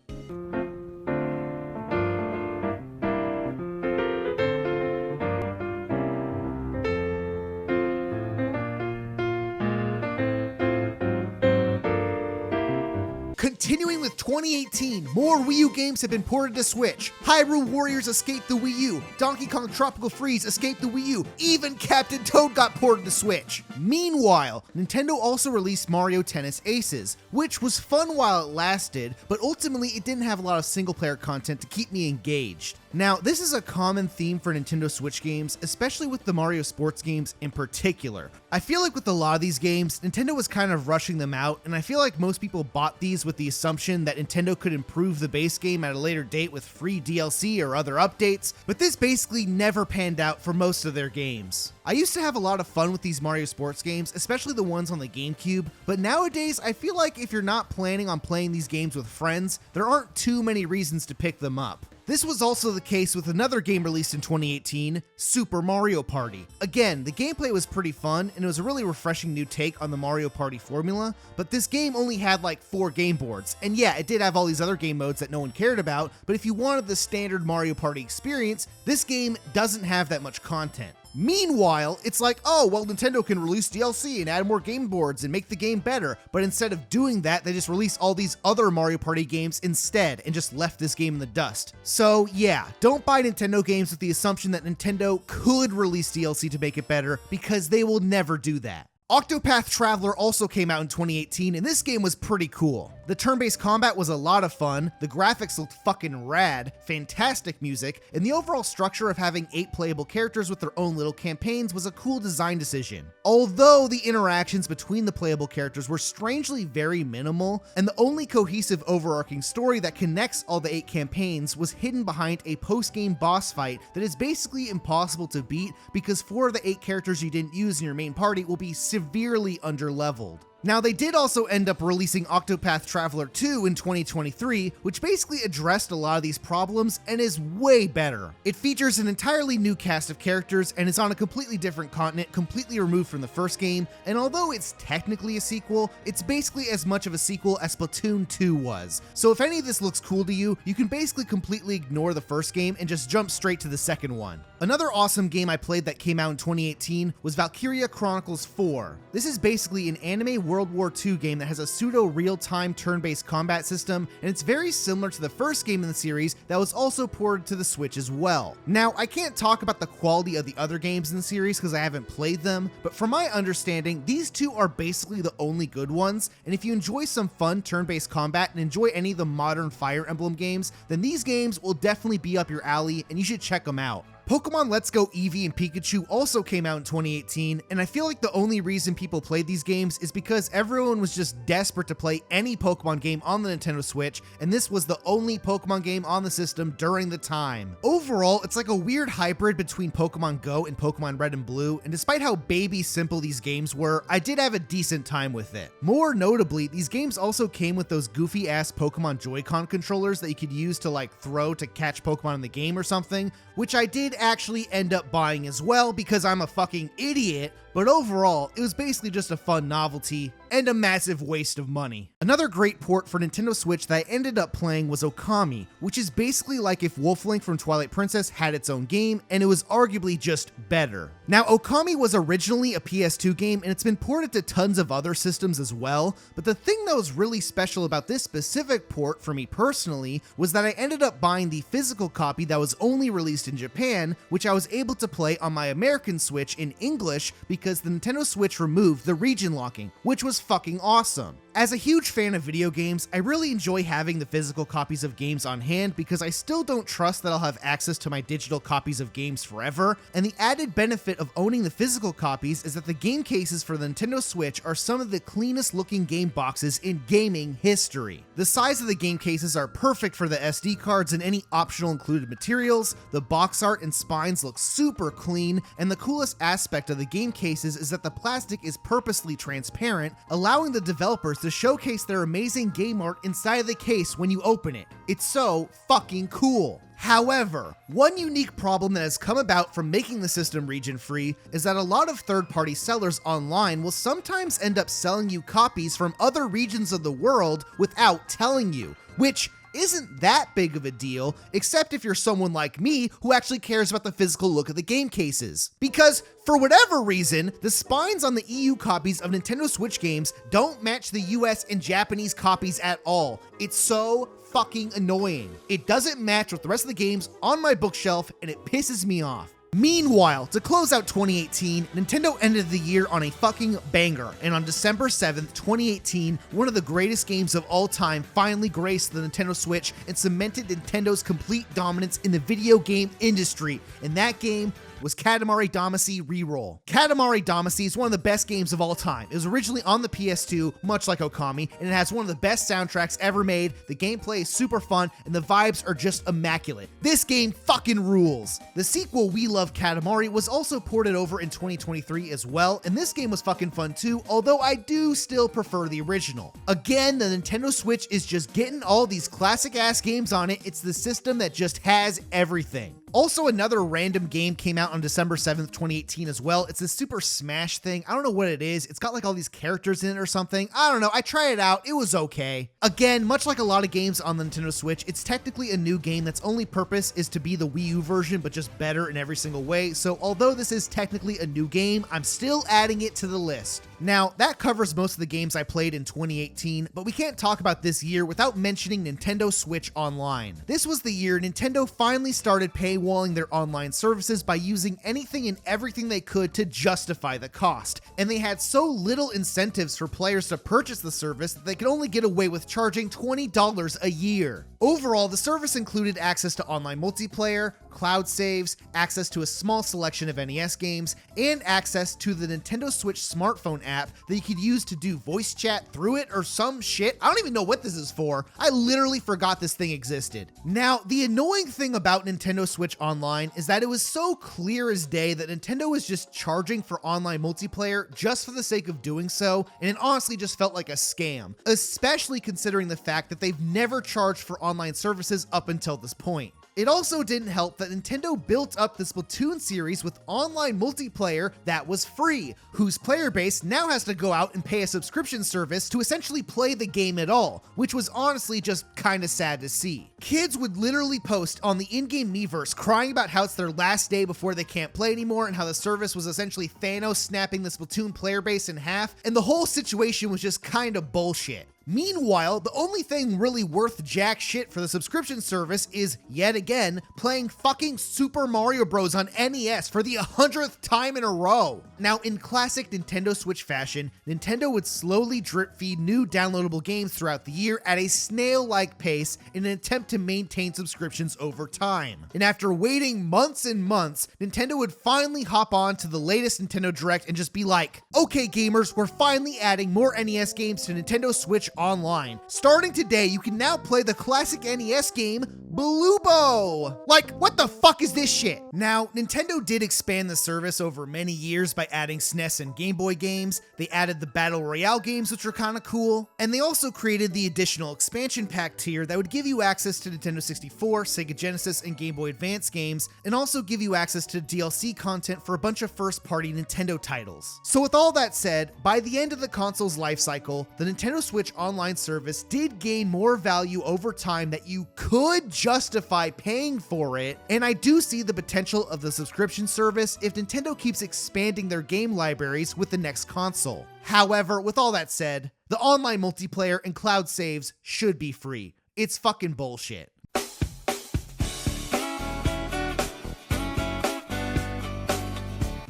Continuing with 2018, more Wii U games have been ported to Switch. Hyrule Warriors escaped the Wii U, Donkey Kong Tropical Freeze escaped the Wii U, even Captain Toad got ported to Switch. Meanwhile, Nintendo also released Mario Tennis Aces, which was fun while it lasted, but ultimately it didn't have a lot of single-player content to keep me engaged. Now, this is a common theme for Nintendo Switch games, especially with the Mario sports games in particular. I feel like with a lot of these games, Nintendo was kind of rushing them out, and I feel like most people bought these with the assumption that Nintendo could improve the base game at a later date with free DLC or other updates, but this basically never panned out for most of their games. I used to have a lot of fun with these Mario sports games, especially the ones on the GameCube, but nowadays I feel like if you're not planning on playing these games with friends, there aren't too many reasons to pick them up. This was also the case with another game released in 2018, Super Mario Party. Again, the gameplay was pretty fun, and it was a really refreshing new take on the Mario Party formula, but this game only had like 4 game boards, and yeah, it did have all these other game modes that no one cared about, but if you wanted the standard Mario Party experience, this game doesn't have that much content. Meanwhile, it's like, oh, well, Nintendo can release DLC and add more game boards and make the game better, but instead of doing that, they just released all these other Mario Party games instead and just left this game in the dust. So yeah, don't buy Nintendo games with the assumption that Nintendo could release DLC to make it better, because they will never do that. Octopath Traveler also came out in 2018, and this game was pretty cool. The turn-based combat was a lot of fun, the graphics looked fucking rad, fantastic music, and the overall structure of having 8 playable characters with their own little campaigns was a cool design decision. Although the interactions between the playable characters were strangely very minimal, and the only cohesive overarching story that connects all the 8 campaigns was hidden behind a post-game boss fight that is basically impossible to beat because 4 of the 8 characters you didn't use in your main party will be severely underleveled. Now, they did also end up releasing Octopath Traveler 2 in 2023, which basically addressed a lot of these problems and is way better. It features an entirely new cast of characters and is on a completely different continent, completely removed from the first game, and although it's technically a sequel, it's basically as much of a sequel as Splatoon 2 was. So if any of this looks cool to you, you can basically completely ignore the first game and just jump straight to the second one. Another awesome game I played that came out in 2018 was Valkyria Chronicles 4. This is basically an anime World War II game that has a pseudo-real-time turn-based combat system, and it's very similar to the first game in the series that was also ported to the Switch as well. Now, I can't talk about the quality of the other games in the series because I haven't played them, but from my understanding, these two are basically the only good ones, and if you enjoy some fun turn-based combat and enjoy any of the modern Fire Emblem games, then these games will definitely be up your alley, and you should check them out. Pokemon Let's Go Eevee and Pikachu also came out in 2018, and I feel like the only reason people played these games is because everyone was just desperate to play any Pokemon game on the Nintendo Switch, and this was the only Pokemon game on the system during the time. Overall, it's like a weird hybrid between Pokemon Go and Pokemon Red and Blue, and despite how baby simple these games were, I did have a decent time with it. More notably, these games also came with those goofy ass Pokemon Joy-Con controllers that you could use to like throw to catch Pokemon in the game or something, which I did actually end up buying as well because I'm a fucking idiot, but overall, it was basically just a fun novelty and a massive waste of money. Another great port for Nintendo Switch that I ended up playing was Okami, which is basically like if Wolf-Link from Twilight Princess had its own game, and it was arguably just better. Now, Okami was originally a PS2 game, and it's been ported to tons of other systems as well, but the thing that was really special about this specific port for me personally was that I ended up buying the physical copy that was only released in Japan, which I was able to play on my American Switch in English because the Nintendo Switch removed the region locking, which was fucking awesome. As a huge fan of video games, I really enjoy having the physical copies of games on hand because I still don't trust that I'll have access to my digital copies of games forever, and the added benefit of owning the physical copies is that the game cases for the Nintendo Switch are some of the cleanest looking game boxes in gaming history. The size of the game cases are perfect for the SD cards and any optional included materials, the box art and spines look super clean, and the coolest aspect of the game cases is that the plastic is purposely transparent, allowing the developers to showcase their amazing game art inside of the case when you open it. It's so fucking cool. However, one unique problem that has come about from making the system region-free is that a lot of third-party sellers online will sometimes end up selling you copies from other regions of the world without telling you, which isn't that big of a deal, except if you're someone like me who actually cares about the physical look of the game cases. Because, for whatever reason, the spines on the EU copies of Nintendo Switch games don't match the US and Japanese copies at all. It's so fucking annoying. It doesn't match with the rest of the games on my bookshelf, and it pisses me off. Meanwhile, to close out 2018, Nintendo ended the year on a fucking banger, and on December 7th, 2018, one of the greatest games of all time finally graced the Nintendo Switch and cemented Nintendo's complete dominance in the video game industry, and that game was Katamari Damacy Reroll. Katamari Damacy is one of the best games of all time. It was originally on the PS2, much like Okami, and it has one of the best soundtracks ever made. The gameplay is super fun, and the vibes are just immaculate. This game fucking rules. The sequel, We Love Katamari, was also ported over in 2023 as well, and this game was fucking fun too, although I do still prefer the original. Again, the Nintendo Switch is just getting all these classic ass games on it. It's the system that just has everything. Also, another random game came out on December 7th, 2018 as well. It's a Super Smash thing. I don't know what it is. It's got like all these characters in it or something. I don't know. I tried it out. It was okay. Again, much like a lot of games on the Nintendo Switch, it's technically a new game that's only purpose is to be the Wii U version, but just better in every single way. So although this is technically a new game, I'm still adding it to the list. Now, that covers most of the games I played in 2018, but we can't talk about this year without mentioning Nintendo Switch Online. This was the year Nintendo finally started paywalling their online services by using anything and everything they could to justify the cost, and they had so little incentives for players to purchase the service that they could only get away with charging $20 a year. Overall, the service included access to online multiplayer, cloud saves, access to a small selection of NES games, and access to the Nintendo Switch smartphone app that you could use to do voice chat through it or some shit. I don't even know what this is for. I literally forgot this thing existed. Now, the annoying thing about Nintendo Switch Online is that it was so clear as day that Nintendo was just charging for online multiplayer just for the sake of doing so, and it honestly just felt like a scam, especially considering the fact that they've never charged for online services up until this point. It also didn't help that Nintendo built up the Splatoon series with online multiplayer that was free, whose player base now has to go out and pay a subscription service to essentially play the game at all, which was honestly just kinda sad to see. Kids would literally post on the in-game Miiverse crying about how it's their last day before they can't play anymore and how the service was essentially Thanos snapping the Splatoon player base in half, and the whole situation was just kinda bullshit. Meanwhile, the only thing really worth jack shit for the subscription service is, yet again, playing fucking Super Mario Bros. On NES for the 100th time in a row. Now, in classic Nintendo Switch fashion, Nintendo would slowly drip feed new downloadable games throughout the year at a snail-like pace in an attempt to maintain subscriptions over time. And after waiting months and months, Nintendo would finally hop on to the latest Nintendo Direct and just be like, okay gamers, we're finally adding more NES games to Nintendo Switch Online. Starting today, you can now play the classic NES game Bluebo. Like, what the fuck is this shit? Now, Nintendo did expand the service over many years by adding SNES and Game Boy games. They added the Battle Royale games, which were kind of cool. And they also created the additional expansion pack tier that would give you access to Nintendo 64, Sega Genesis, and Game Boy Advance games, and also give you access to DLC content for a bunch of first-party Nintendo titles. So with all that said, by the end of the console's life cycle, the Nintendo Switch Online service did gain more value over time that you could justify paying for it, and I do see the potential of the subscription service if Nintendo keeps expanding their game libraries with the next console. However, with all that said, the online multiplayer and cloud saves should be free. It's fucking bullshit.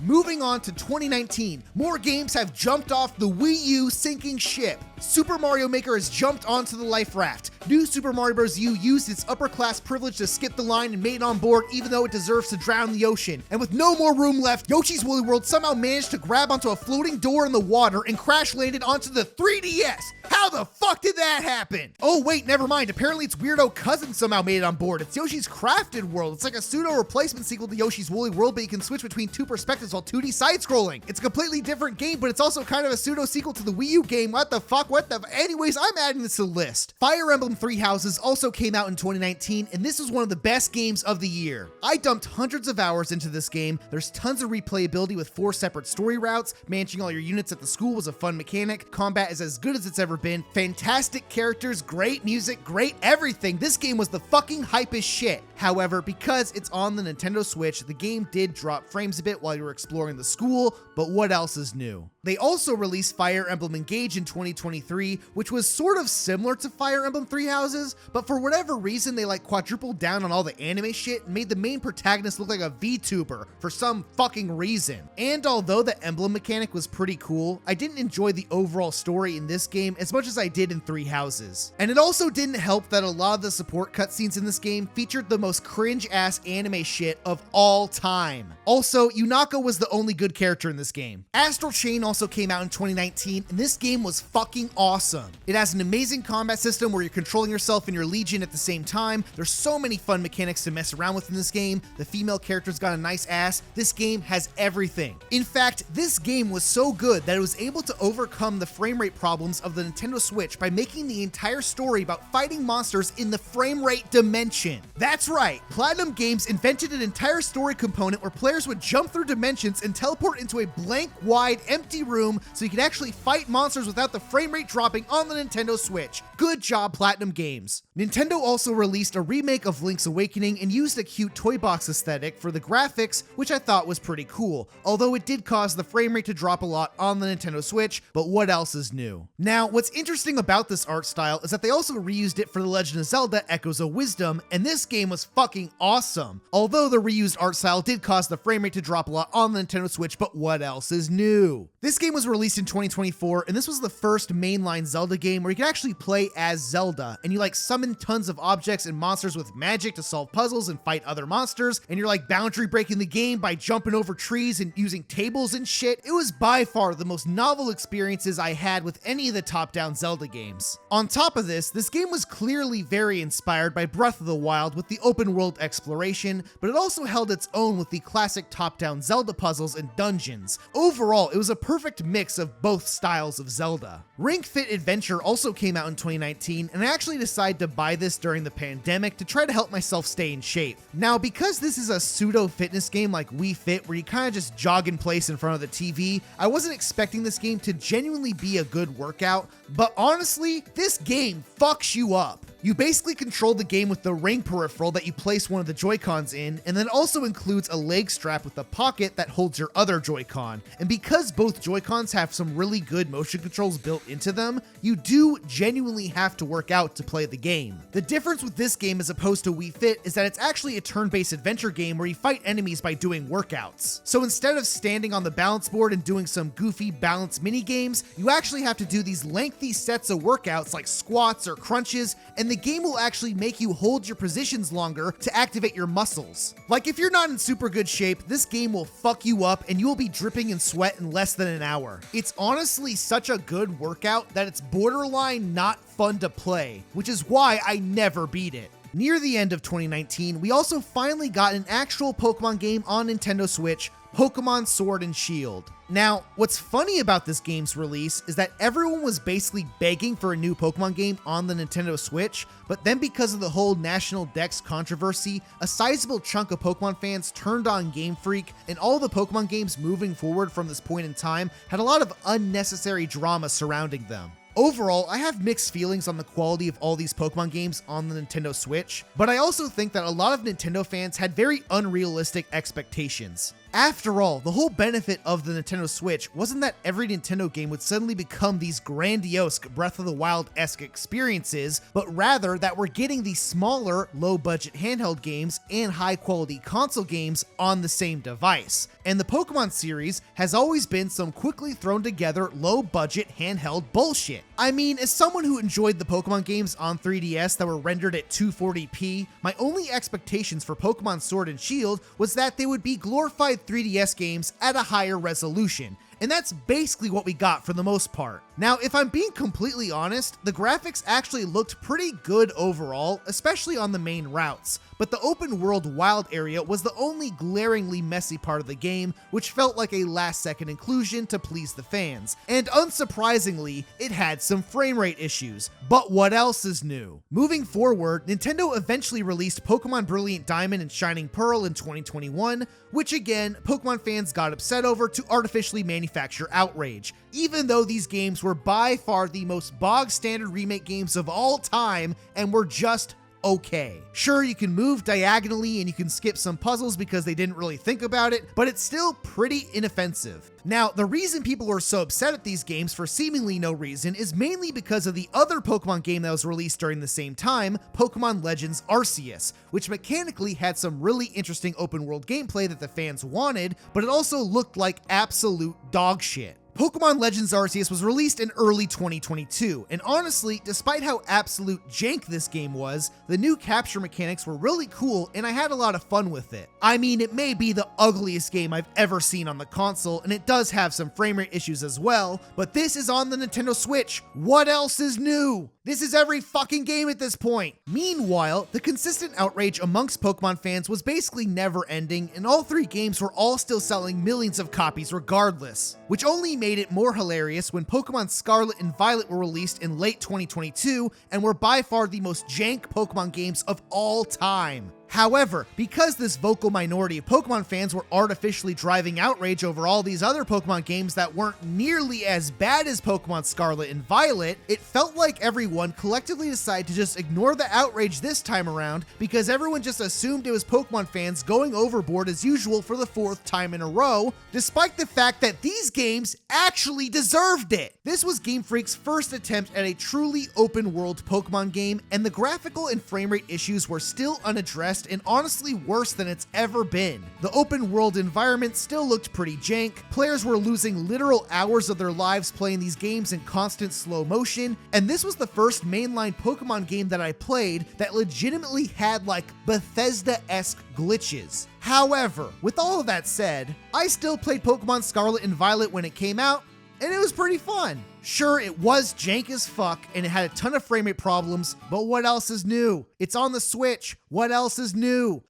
Moving on to 2019, more games have jumped off the Wii U sinking ship. Super Mario Maker has jumped onto the life raft. New Super Mario Bros. U used its upper class privilege to skip the line and made it on board even though it deserves to drown in the ocean. And with no more room left, Yoshi's Woolly World somehow managed to grab onto a floating door in the water and crash landed onto the 3DS. How the fuck did that happen? Oh wait, never mind. Apparently its weirdo cousin somehow made it on board. It's Yoshi's Crafted World. It's like a pseudo replacement sequel to Yoshi's Woolly World, but you can switch between two perspectives while 2D side-scrolling. It's a completely different game, but it's also kind of a pseudo sequel to the Wii U game. What the fuck? Anyways, I'm adding this to the list. Fire Emblem Three Houses also came out in 2019, and this was one of the best games of the year. I dumped hundreds of hours into this game. There's tons of replayability with 4 separate story routes. Managing all your units at the school was a fun mechanic. Combat is as good as it's ever been. Fantastic characters, great music, great everything. This game was the fucking hype as shit. However, because it's on the Nintendo Switch, the game did drop frames a bit while you were exploring the school, but what else is new? They also released Fire Emblem Engage in 2023, which was sort of similar to Fire Emblem Three Houses, but for whatever reason they like quadrupled down on all the anime shit and made the main protagonist look like a VTuber for some fucking reason. And although the emblem mechanic was pretty cool, I didn't enjoy the overall story in this game as much as I did in Three Houses. And it also didn't help that a lot of the support cutscenes in this game featured the most cringe-ass anime shit of all time. Also, Yunako was the only good character in this game. Astral Chain also came out in 2019, and this game was fucking awesome. It has an amazing combat system where you're controlling yourself and your legion at the same time. There's so many fun mechanics to mess around with in this game. The female character's got a nice ass. This game has everything. In fact, this game was so good that it was able to overcome the frame rate problems of the Nintendo Switch by making the entire story about fighting monsters in the frame rate dimension. That's right, Platinum Games invented an entire story component where players would jump through dimensions and teleport into a blank, wide, empty room so you could actually fight monsters without the frame rate dropping on the Nintendo Switch. Good job, Platinum Games. Nintendo also released a remake of Link's Awakening and used a cute toy box aesthetic for the graphics, which I thought was pretty cool, although it did cause the frame rate to drop a lot on the Nintendo Switch, but what else is new? Now, what's interesting about this art style is that they also reused it for The Legend of Zelda Echoes of Wisdom, and this game was fucking awesome. Although the reused art style did cause the frame rate to drop a lot on the Nintendo Switch, but what else is new? This game was released in 2024, and this was the first mainline Zelda game where you can actually play as Zelda, and you like summon tons of objects and monsters with magic to solve puzzles and fight other monsters, and you're like boundary breaking the game by jumping over trees and using tables and shit. It was by far the most novel experiences I had with any of the top-down Zelda games. On top of this game was clearly very inspired by Breath of the Wild with the open world exploration, but it also held its own with the classic top-down Zelda puzzles and dungeons. Overall, it was a perfect mix of both styles of Zelda. Ring Fit Adventure also came out in 2019, and I actually decided to buy this during the pandemic to try to help myself stay in shape. Now, because this is a pseudo fitness game like Wii Fit where you kind of just jog in place in front of the TV, I wasn't expecting this game to genuinely be a good workout, but honestly, this game fucks you up. You basically control the game with the ring peripheral that you place one of the Joy-Cons in, and then also includes a leg strap with a pocket that holds your other Joy-Con. And because both Joy-Cons have some really good motion controls built into them, you do genuinely have to work out to play the game. The difference with this game as opposed to Wii Fit is that it's actually a turn-based adventure game where you fight enemies by doing workouts. So instead of standing on the balance board and doing some goofy balance mini games, you actually have to do these lengthy sets of workouts like squats or crunches, and the game will actually make you hold your positions longer to activate your muscles. Like if you're not in super good shape, this game will fuck you up and you will be dripping in sweat in less than an hour. It's honestly such a good workout that it's borderline not fun to play, which is why I never beat it. Near the end of 2019, we also finally got an actual Pokemon game on Nintendo Switch, Pokemon Sword and Shield. Now, what's funny about this game's release is that everyone was basically begging for a new Pokemon game on the Nintendo Switch, but then because of the whole National Dex controversy, a sizable chunk of Pokemon fans turned on Game Freak, and all the Pokemon games moving forward from this point in time had a lot of unnecessary drama surrounding them. Overall, I have mixed feelings on the quality of all these Pokemon games on the Nintendo Switch, but I also think that a lot of Nintendo fans had very unrealistic expectations. After all, the whole benefit of the Nintendo Switch wasn't that every Nintendo game would suddenly become these grandiose Breath of the Wild-esque experiences, but rather that we're getting these smaller, low-budget handheld games and high-quality console games on the same device. And the Pokemon series has always been some quickly thrown together low-budget handheld bullshit. I mean, as someone who enjoyed the Pokemon games on 3DS that were rendered at 240p, my only expectations for Pokemon Sword and Shield was that they would be glorified 3DS games at a higher resolution, and that's basically what we got for the most part. Now, if I'm being completely honest, the graphics actually looked pretty good overall, especially on the main routes, but the open world wild area was the only glaringly messy part of the game, which felt like a last-second inclusion to please the fans, and unsurprisingly, it had some frame rate issues. But what else is new? Moving forward, Nintendo eventually released Pokemon Brilliant Diamond and Shining Pearl in 2021, which again, Pokemon fans got upset over to artificially manufacture outrage, even though these games were by far the most bog-standard remake games of all time and were just okay. Sure, you can move diagonally and you can skip some puzzles because they didn't really think about it, but it's still pretty inoffensive. Now, the reason people are so upset at these games for seemingly no reason is mainly because of the other Pokemon game that was released during the same time, Pokemon Legends Arceus, which mechanically had some really interesting open world gameplay that the fans wanted, but it also looked like absolute dog shit. Pokemon Legends Arceus was released in early 2022, and honestly, despite how absolute jank this game was, the new capture mechanics were really cool and I had a lot of fun with it. I mean, it may be the ugliest game I've ever seen on the console, and it does have some frame rate issues as well, but this is on the Nintendo Switch. What else is new? This is every fucking game at this point. Meanwhile, the consistent outrage amongst Pokemon fans was basically never ending, and all three games were all still selling millions of copies regardless, which only made it more hilarious when Pokemon Scarlet and Violet were released in late 2022 and were by far the most jank Pokemon games of all time. However, because this vocal minority of Pokemon fans were artificially driving outrage over all these other Pokemon games that weren't nearly as bad as Pokemon Scarlet and Violet, it felt like everyone collectively decided to just ignore the outrage this time around because everyone just assumed it was Pokemon fans going overboard as usual for the fourth time in a row, despite the fact that these games actually deserved it. This was Game Freak's first attempt at a truly open world Pokemon game, and the graphical and frame rate issues were still unaddressed and honestly worse than it's ever been. The open world environment still looked pretty jank, players were losing literal hours of their lives playing these games in constant slow motion, and this was the first mainline Pokemon game that I played that legitimately had like Bethesda-esque glitches. However, with all of that said, I still played Pokemon Scarlet and Violet when it came out, and it was pretty fun. Sure, it was jank as fuck and it had a ton of frame rate problems, but what else is new? It's on the Switch. What else is new?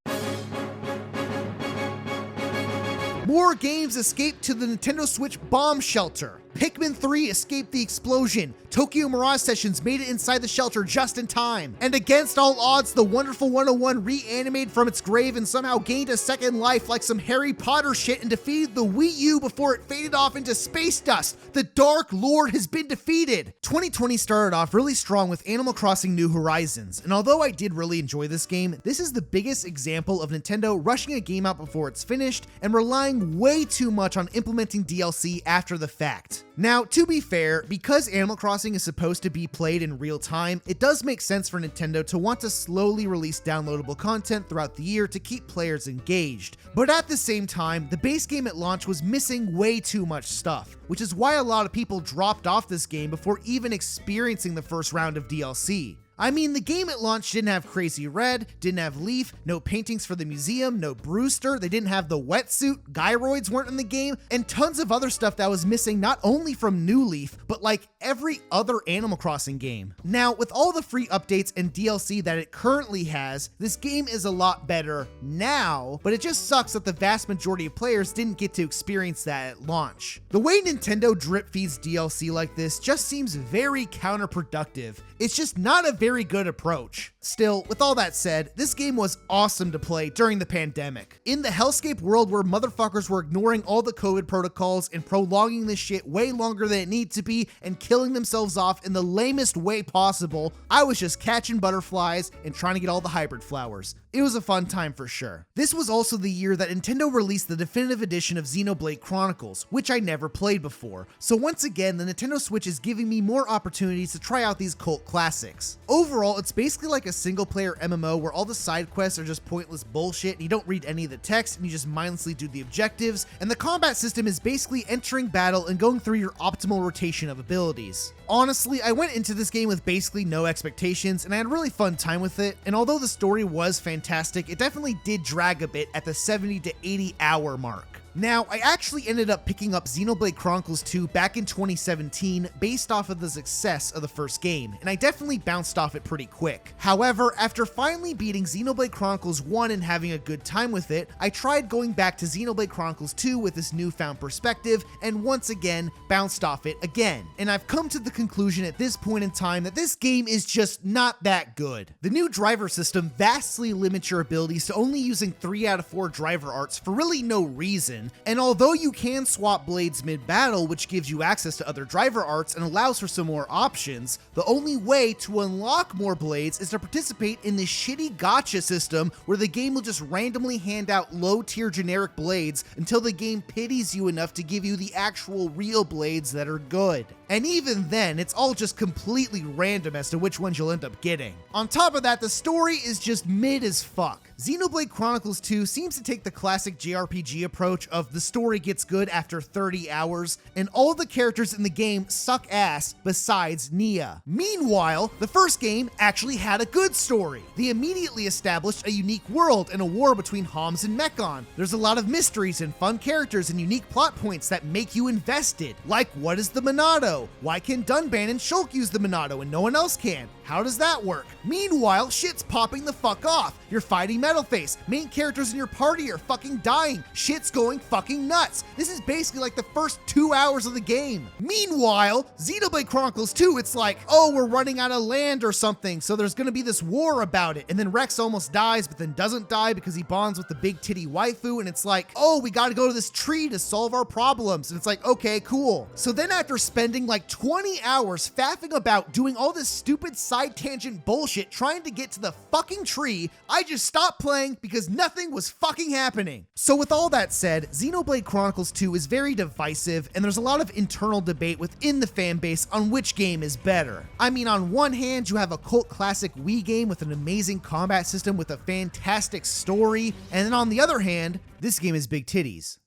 More games escaped to the Nintendo Switch bomb shelter. Pikmin 3 escaped the explosion. Tokyo Mirage Sessions made it inside the shelter just in time. And against all odds, the Wonderful 101 reanimated from its grave and somehow gained a second life like some Harry Potter shit and defeated the Wii U before it faded off into space dust. The Dark Lord has been defeated. 2020 started off really strong with Animal Crossing New Horizons, and although I did really enjoy this game, this is the biggest example of Nintendo rushing a game out before it's finished and relying way too much on implementing DLC after the fact. Now, to be fair, because Animal Crossing is supposed to be played in real time, it does make sense for Nintendo to want to slowly release downloadable content throughout the year to keep players engaged. But at the same time, the base game at launch was missing way too much stuff, which is why a lot of people dropped off this game before even experiencing the first round of DLC. I mean, the game at launch didn't have Crazy Red, didn't have Leaf, no paintings for the museum, no Brewster, they didn't have the wetsuit, Gyroids weren't in the game, and tons of other stuff that was missing not only from New Leaf, but like every other Animal Crossing game. Now, with all the free updates and DLC that it currently has, this game is a lot better now, but it just sucks that the vast majority of players didn't get to experience that at launch. The way Nintendo drip feeds DLC like this just seems very counterproductive. It's just not a very good approach. Still, with all that said, this game was awesome to play during the pandemic. In the hellscape world where motherfuckers were ignoring all the COVID protocols and prolonging this shit way longer than it needed to be and killing themselves off in the lamest way possible, I was just catching butterflies and trying to get all the hybrid flowers. It was a fun time for sure. This was also the year that Nintendo released the definitive edition of Xenoblade Chronicles, which I never played before. So once again, the Nintendo Switch is giving me more opportunities to try out these cult classics. Overall, it's basically like a single-player MMO where all the side quests are just pointless bullshit and you don't read any of the text and you just mindlessly do the objectives, and the combat system is basically entering battle and going through your optimal rotation of abilities. Honestly, I went into this game with basically no expectations and I had a really fun time with it, and although the story was fantastic, it definitely did drag a bit at the 70 to 80 hour mark. Now, I actually ended up picking up Xenoblade Chronicles 2 back in 2017 based off of the success of the first game, and I definitely bounced off it pretty quick. However, after finally beating Xenoblade Chronicles 1 and having a good time with it, I tried going back to Xenoblade Chronicles 2 with this newfound perspective, and once again, bounced off it again. And I've come to the conclusion at this point in time that this game is just not that good. The new driver system vastly limits your abilities to only using 3 out of 4 driver arts for really no reason, again, and although you can swap blades mid-battle, which gives you access to other driver arts and allows for some more options, the only way to unlock more blades is to participate in this shitty gacha system where the game will just randomly hand out low-tier generic blades until the game pities you enough to give you the actual real blades that are good. And even then, it's all just completely random as to which ones you'll end up getting. On top of that, the story is just mid as fuck. Xenoblade Chronicles 2 seems to take the classic JRPG approach of the story gets good after 30 hours, and all the characters in the game suck ass besides Nia. Meanwhile, the first game actually had a good story. They immediately established a unique world and a war between Homs and Mechon. There's a lot of mysteries and fun characters and unique plot points that make you invested. Like, what is the Monado? Why can Dunban and Shulk use the Monado and no one else can? How does that work? Meanwhile, shit's popping the fuck off. You're fighting Metalface. Main characters in your party are fucking dying. Shit's going fucking nuts. This is basically like the first 2 hours of the game. Meanwhile, Xenoblade Chronicles 2, it's like, oh, we're running out of land or something, so there's gonna be this war about it. And then Rex almost dies, but then doesn't die because he bonds with the big titty waifu, and it's like, oh, we gotta go to this tree to solve our problems. And it's like, okay, cool. So then after spending like 20 hours faffing about doing all this stupid side tangent bullshit trying to get to the fucking tree, I just stopped playing because nothing was fucking happening. So with all that said, Xenoblade Chronicles 2 is very divisive, and there's a lot of internal debate within the fan base on which game is better. I mean, on one hand, you have a cult classic Wii game with an amazing combat system with a fantastic story, and then on the other hand, this game is big titties.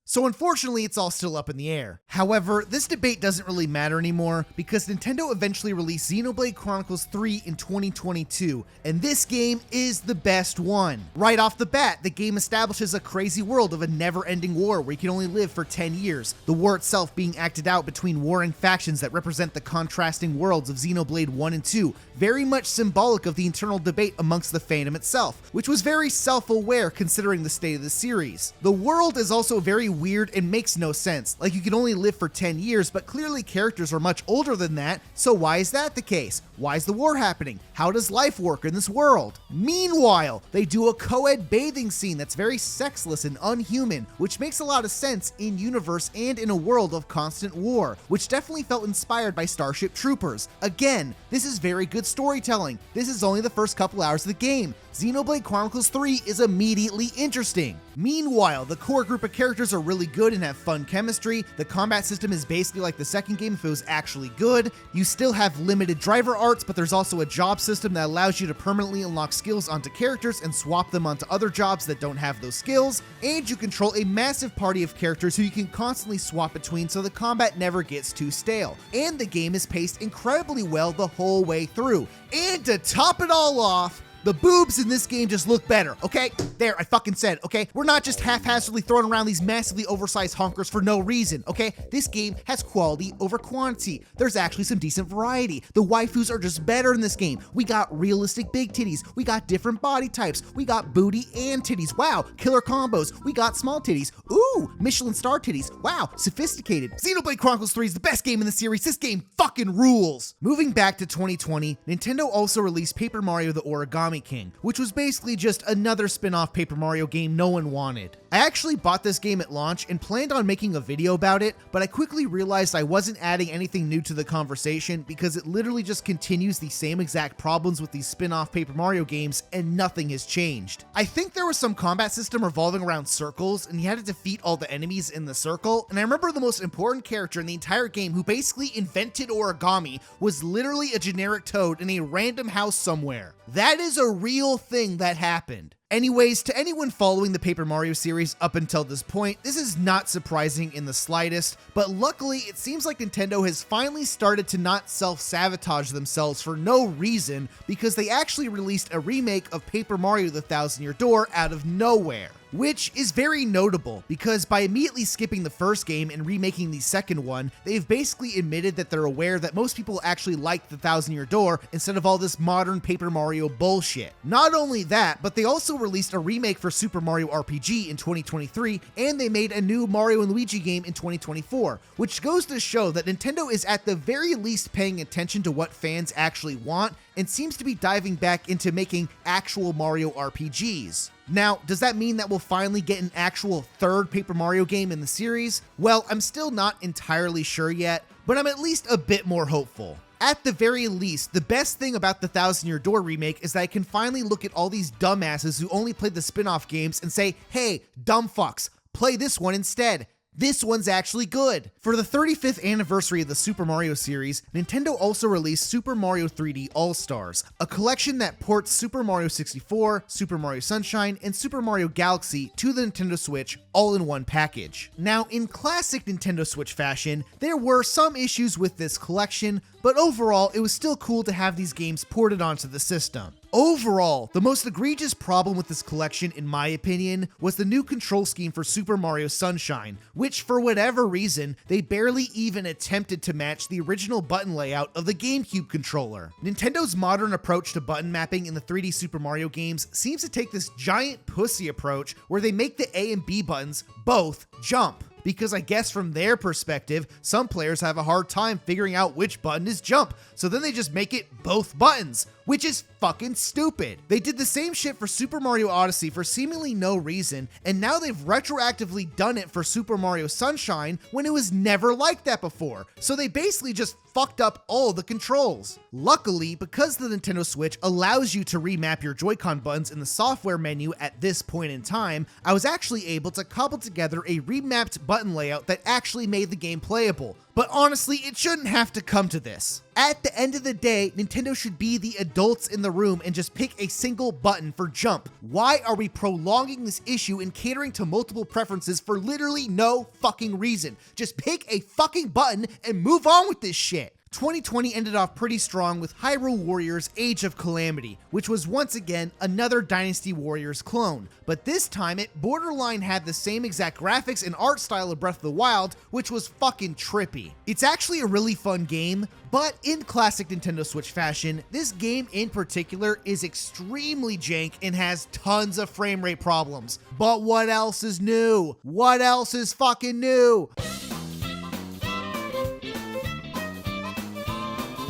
So unfortunately, it's all still up in the air. However, this debate doesn't really matter anymore because Nintendo eventually released Xenoblade Chronicles 3 in 2022, and this game is the best one. Right off the bat, the game establishes a crazy world of a never-ending war where you can only live for 10 years, the war itself being acted out between warring factions that represent the contrasting worlds of Xenoblade 1 and 2, very much symbolic of the internal debate amongst the fandom itself, which was very self-aware considering the state of the series. The world is also very weird and makes no sense. Like, you can only live for 10 years, but clearly characters are much older than that, so why is that the case? Why is the war happening? How does life work in this world? Meanwhile, they do a co-ed bathing scene that's very sexless and unhuman, which makes a lot of sense in universe and in a world of constant war, which definitely felt inspired by Starship Troopers. Again, this is very good storytelling. This is only the first couple hours of the game. Xenoblade Chronicles 3 is immediately interesting. Meanwhile, the core group of characters are really good and have fun chemistry. The combat system is basically like the second game if it was actually good. You still have limited driver arts, but there's also a job system that allows you to permanently unlock skills onto characters and swap them onto other jobs that don't have those skills. And you control a massive party of characters who you can constantly swap between so the combat never gets too stale. And the game is paced incredibly well the whole way through. And to top it all off, the boobs in this game just look better, okay? There, I fucking said, okay? We're not just haphazardly throwing around these massively oversized honkers for no reason, okay? This game has quality over quantity. There's actually some decent variety. The waifus are just better in this game. We got realistic big titties. We got different body types. We got booty and titties. Wow, killer combos. We got small titties. Ooh, Michelin star titties. Wow, sophisticated. Xenoblade Chronicles 3 is the best game in the series. This game fucking rules. Moving back to 2020, Nintendo also released Paper Mario the Origami King, which was basically just another spin-off Paper Mario game no one wanted. I actually bought this game at launch and planned on making a video about it, but I quickly realized I wasn't adding anything new to the conversation because it literally just continues the same exact problems with these spin-off Paper Mario games and nothing has changed. I think there was some combat system revolving around circles and you had to defeat all the enemies in the circle, and I remember the most important character in the entire game who basically invented origami was literally a generic toad in a random house somewhere. That is a real thing that happened. Anyways, to anyone following the Paper Mario series up until this point, this is not surprising in the slightest, but luckily it seems like Nintendo has finally started to not self-sabotage themselves for no reason because they actually released a remake of Paper Mario the Thousand Year Door out of nowhere. Which is very notable because by immediately skipping the first game and remaking the second one, they've basically admitted that they're aware that most people actually like the Thousand Year Door instead of all this modern Paper Mario bullshit. Not only that, but they also released a remake for Super Mario RPG in 2023, and they made a new Mario & Luigi game in 2024, which goes to show that Nintendo is at the very least paying attention to what fans actually want and seems to be diving back into making actual Mario RPGs. Now, does that mean that we'll finally get an actual third Paper Mario game in the series? Well, I'm still not entirely sure yet, but I'm at least a bit more hopeful. At the very least, the best thing about the Thousand Year Door remake is that I can finally look at all these dumbasses who only played the spin-off games and say, hey, dumb fucks, play this one instead. This one's actually good. For the 35th anniversary of the Super Mario series, Nintendo also released Super Mario 3D All-Stars, a collection that ports Super Mario 64, Super Mario Sunshine, and Super Mario Galaxy to the Nintendo Switch all in one package. Now, in classic Nintendo Switch fashion, there were some issues with this collection, but overall, it was still cool to have these games ported onto the system. Overall, the most egregious problem with this collection, in my opinion, was the new control scheme for Super Mario Sunshine, which for whatever reason, they barely even attempted to match the original button layout of the GameCube controller. Nintendo's modern approach to button mapping in the 3D Super Mario games seems to take this giant pussy approach where they make the A and B buttons both jump. Because I guess from their perspective, some players have a hard time figuring out which button is jump, so then they just make it both buttons, which is fucking stupid. They did the same shit for Super Mario Odyssey for seemingly no reason, and now they've retroactively done it for Super Mario Sunshine when it was never like that before, so they basically just fucked up all the controls. Luckily, because the Nintendo Switch allows you to remap your Joy-Con buttons in the software menu at this point in time, I was actually able to cobble together a remapped button layout that actually made the game playable. But honestly, it shouldn't have to come to this. At the end of the day, Nintendo should be the adults in the room and just pick a single button for jump. Why are we prolonging this issue and catering to multiple preferences for literally no fucking reason? Just pick a fucking button and move on with this shit. 2020 ended off pretty strong with Hyrule Warriors Age of Calamity, which was once again another Dynasty Warriors clone, but this time it borderline had the same exact graphics and art style of Breath of the Wild, which was fucking trippy. It's actually a really fun game, but in classic Nintendo Switch fashion, this game in particular is extremely jank and has tons of frame rate problems. But what else is new? What else is fucking new?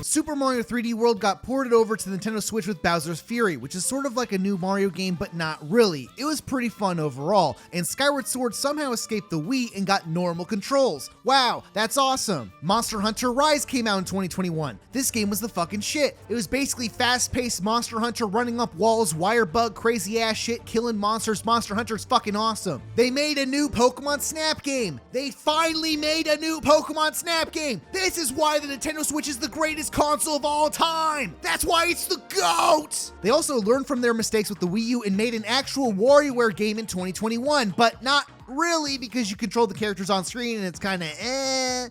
Super Mario 3D World got ported over to the Nintendo Switch with Bowser's Fury, which is sort of like a new Mario game, but not really. It was pretty fun overall, and Skyward Sword somehow escaped the Wii and got normal controls. Wow, that's awesome. Monster Hunter Rise came out in 2021. This game was the fucking shit. It was basically fast-paced Monster Hunter running up walls, wire bug, crazy ass shit, killing monsters. Monster Hunter's fucking awesome. They made a new Pokemon Snap game. They finally made a new Pokemon Snap game. This is why the Nintendo Switch is the greatest console of all time. That's why it's the GOAT. They also learned from their mistakes with the Wii U and made an actual WarioWare game in 2021, but not really, because you control the characters on screen and it's kind of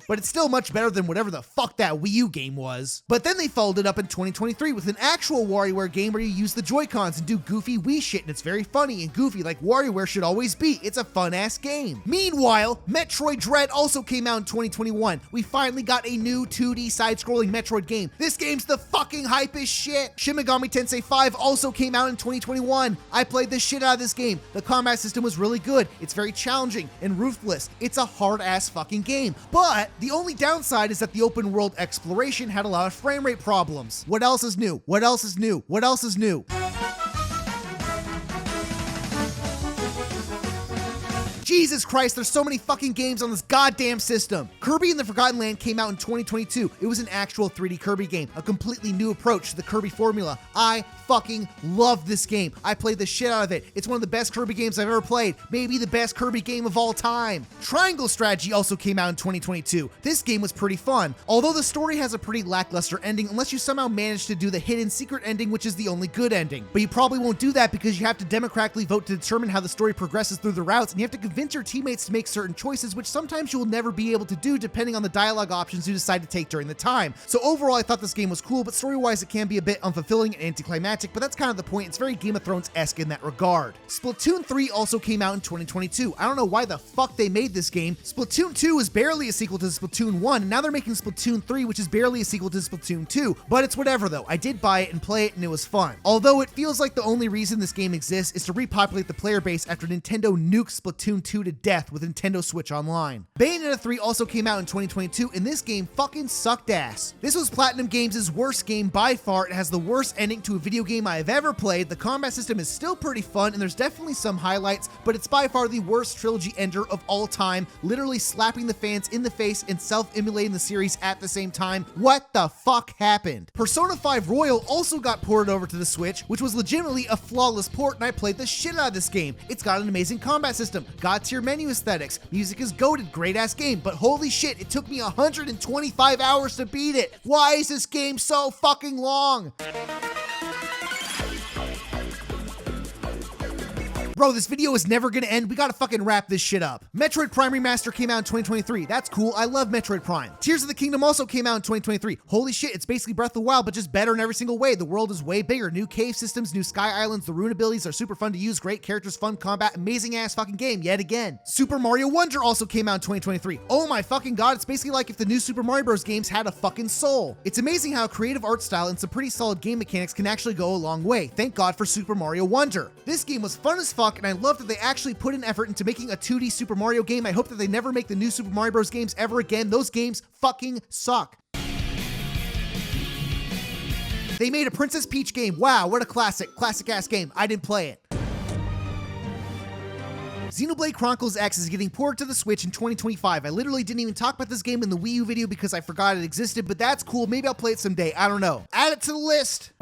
but it's still much better than whatever the fuck that Wii U game was. But then they followed it up in 2023 with an actual WarioWare game where you use the Joy-Cons and do goofy Wii shit, and it's very funny and goofy like WarioWare should always be. It's a fun-ass game. Meanwhile, Metroid Dread also came out in 2021. We finally got a new 2D side-scrolling Metroid game. This game's the fucking hypest shit. Shin Megami Tensei 5 also came out in 2021. I played the shit out of this game. The combat system was really good. It's very challenging and ruthless. It's a hard-ass fucking game. But the only downside is that the open world exploration had a lot of frame rate problems. What else is new? What else is new? What else is new? Jesus Christ, there's so many fucking games on this goddamn system. Kirby and the Forgotten Land came out in 2022. It was an actual 3D Kirby game, a completely new approach to the Kirby formula. I fucking love this game. I played the shit out of it. It's one of the best Kirby games I've ever played. Maybe the best Kirby game of all time. Triangle Strategy also came out in 2022. This game was pretty fun, although the story has a pretty lackluster ending unless you somehow manage to do the hidden secret ending, which is the only good ending. But you probably won't do that because you have to democratically vote to determine how the story progresses through the routes, and you have to convince your teammates to make certain choices, which sometimes you will never be able to do depending on the dialogue options you decide to take during the time. So overall, I thought this game was cool, but story-wise, it can be a bit unfulfilling and anticlimactic, but that's kind of the point. It's very Game of Thrones-esque in that regard. Splatoon 3 also came out in 2022. I don't know why the fuck they made this game. Splatoon 2 is barely a sequel to Splatoon 1, and now they're making Splatoon 3, which is barely a sequel to Splatoon 2, but it's whatever though. I did buy it and play it, and it was fun. Although it feels like the only reason this game exists is to repopulate the player base after Nintendo nuked Splatoon 2 to death with Nintendo Switch Online. Bayonetta 3 also came out in 2022, and this game fucking sucked ass. This was Platinum Games' worst game by far. It has the worst ending to a video game I have ever played. The combat system is still pretty fun, and there's definitely some highlights, but it's by far the worst trilogy ender of all time, literally slapping the fans in the face and self-immolating the series at the same time. What the fuck happened? Persona 5 Royal also got ported over to the Switch, which was legitimately a flawless port, and I played the shit out of this game. It's got an amazing combat system, god-tier menu aesthetics, music is goated, great-ass game, but holy shit, it took me 125 hours to beat it. Why is this game so fucking long? Bro, this video is never gonna end. We gotta fucking wrap this shit up. Metroid Prime Remaster came out in 2023. That's cool. I love Metroid Prime. Tears of the Kingdom also came out in 2023. Holy shit, it's basically Breath of the Wild, but just better in every single way. The world is way bigger. New cave systems, new sky islands, the rune abilities are super fun to use, great characters, fun combat, amazing ass fucking game yet again. Super Mario Wonder also came out in 2023. Oh my fucking god, it's basically like if the new Super Mario Bros. Games had a fucking soul. It's amazing how creative art style and some pretty solid game mechanics can actually go a long way. Thank God for Super Mario Wonder. This game was fun as fuck, and I love that they actually put an effort into making a 2D Super Mario game. I hope that they never make the new Super Mario Bros. Games ever again. Those games fucking suck. They made a Princess Peach game. Wow, what a classic ass game. I didn't play it. Xenoblade Chronicles X is getting ported to the Switch in 2025. I literally didn't even talk about this game in the Wii U video because I forgot it existed, but that's cool. Maybe I'll play it someday. I don't know. Add it to the list.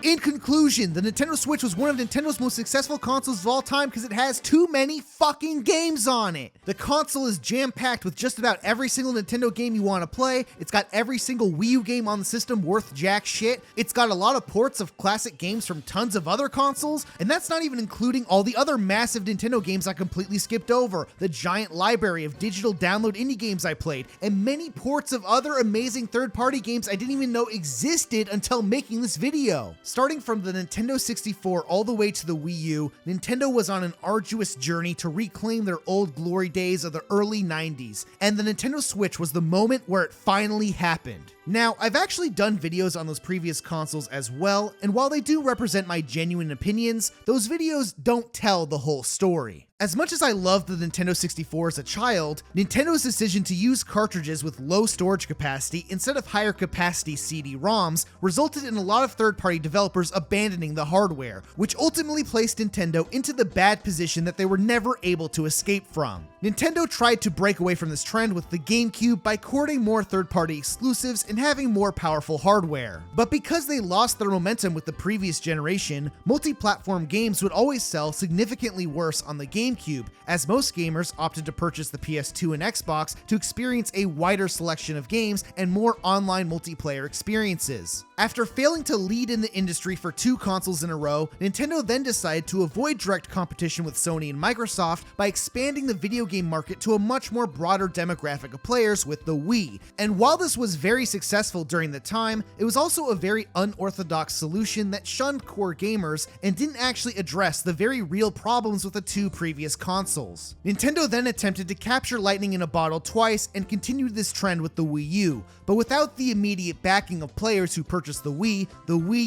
In conclusion, the Nintendo Switch was one of Nintendo's most successful consoles of all time because it has too many fucking games on it. The console is jam-packed with just about every single Nintendo game you want to play. It's got every single Wii U game on the system worth jack shit. It's got a lot of ports of classic games from tons of other consoles, and that's not even including all the other massive Nintendo games I completely skipped over, the giant library of digital download indie games I played, and many ports of other amazing third-party games I didn't even know existed until making this video. Starting from the Nintendo 64 all the way to the Wii U, Nintendo was on an arduous journey to reclaim their old glory days of the early 90s, and the Nintendo Switch was the moment where it finally happened. Now, I've actually done videos on those previous consoles as well, and while they do represent my genuine opinions, those videos don't tell the whole story. As much as I loved the Nintendo 64 as a child, Nintendo's decision to use cartridges with low storage capacity instead of higher capacity CD-ROMs resulted in a lot of third-party developers abandoning the hardware, which ultimately placed Nintendo into the bad position that they were never able to escape from. Nintendo tried to break away from this trend with the GameCube by courting more third-party exclusives and having more powerful hardware. But because they lost their momentum with the previous generation, multi-platform games would always sell significantly worse on the GameCube, as most gamers opted to purchase the PS2 and Xbox to experience a wider selection of games and more online multiplayer experiences. After failing to lead in the industry for 2 consoles in a row, Nintendo then decided to avoid direct competition with Sony and Microsoft by expanding the video game market to a much more broader demographic of players with the Wii. And while this was very successful during the time, it was also a very unorthodox solution that shunned core gamers and didn't actually address the very real problems with the 2 previous consoles. Nintendo then attempted to capture lightning in a bottle twice and continued this trend with the Wii U, but without the immediate backing of players who purchased the Wii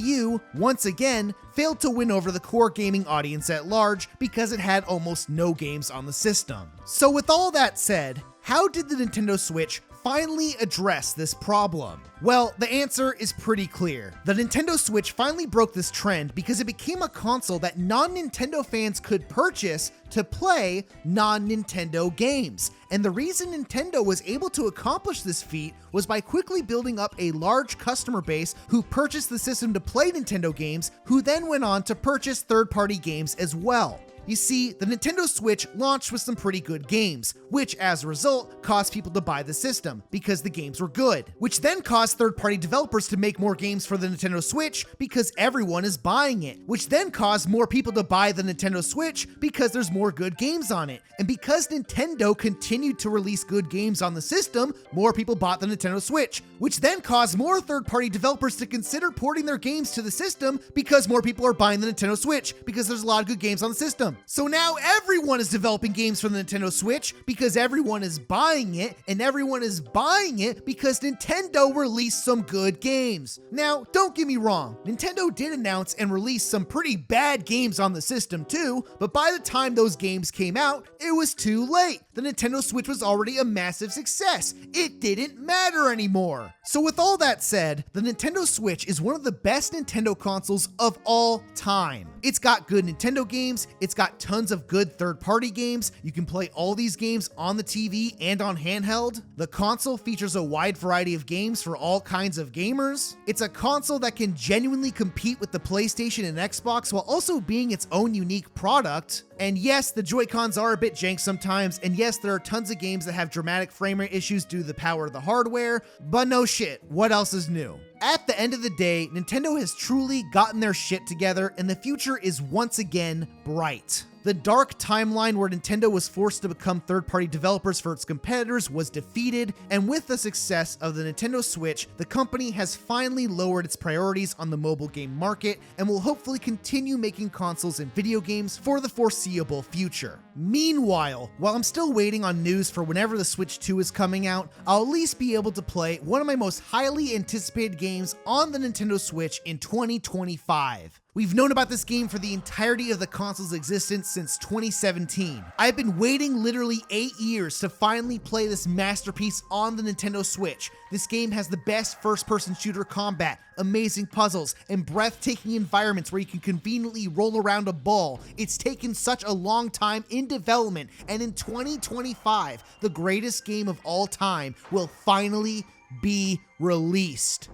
U, once again, failed to win over the core gaming audience at large because it had almost no games on the system. So with all that said, how did the Nintendo Switch finally address this problem? Well, the answer is pretty clear. The Nintendo Switch finally broke this trend because it became a console that non-Nintendo fans could purchase to play non-Nintendo games. And the reason Nintendo was able to accomplish this feat was by quickly building up a large customer base who purchased the system to play Nintendo games, who then went on to purchase third-party games as well. You see, the Nintendo Switch launched with some pretty good games, which as a result caused people to buy the system because the games were good, which then caused third-party developers to make more games for the Nintendo Switch because everyone is buying it, which then caused more people to buy the Nintendo Switch because there's more good games on it. And because Nintendo continued to release good games on the system, more people bought the Nintendo Switch, which then caused more third-party developers to consider porting their games to the system because more people are buying the Nintendo Switch because there's a lot of good games on the system. system. So now everyone is developing games for the Nintendo Switch because everyone is buying it, and everyone is buying it because Nintendo released some good games. Now, don't get me wrong, Nintendo did announce and release some pretty bad games on the system too, but by the time those games came out, it was too late. The Nintendo Switch was already a massive success. It didn't matter anymore. So with all that said, the Nintendo Switch is one of the best Nintendo consoles of all time. It's got good Nintendo games, it's got tons of good third-party games, you can play all these games on the TV and on handheld. The console features a wide variety of games for all kinds of gamers. It's a console that can genuinely compete with the PlayStation and Xbox while also being its own unique product. And yes, the Joy-Cons are a bit jank sometimes, and yes, there are tons of games that have dramatic frame rate issues due to the power of the hardware, but no shit, what else is new? At the end of the day, Nintendo has truly gotten their shit together, and the future is once again bright. The dark timeline where Nintendo was forced to become third-party developers for its competitors was defeated, and with the success of the Nintendo Switch, the company has finally lowered its priorities on the mobile game market and will hopefully continue making consoles and video games for the foreseeable future. Meanwhile, while I'm still waiting on news for whenever the Switch 2 is coming out, I'll at least be able to play one of my most highly anticipated games on the Nintendo Switch in 2025. We've known about this game for the entirety of the console's existence since 2017. I've been waiting literally 8 years to finally play this masterpiece on the Nintendo Switch. This game has the best first-person shooter combat, amazing puzzles, and breathtaking environments where you can conveniently roll around a ball. It's taken such a long time in development, and in 2025, the greatest game of all time will finally be released.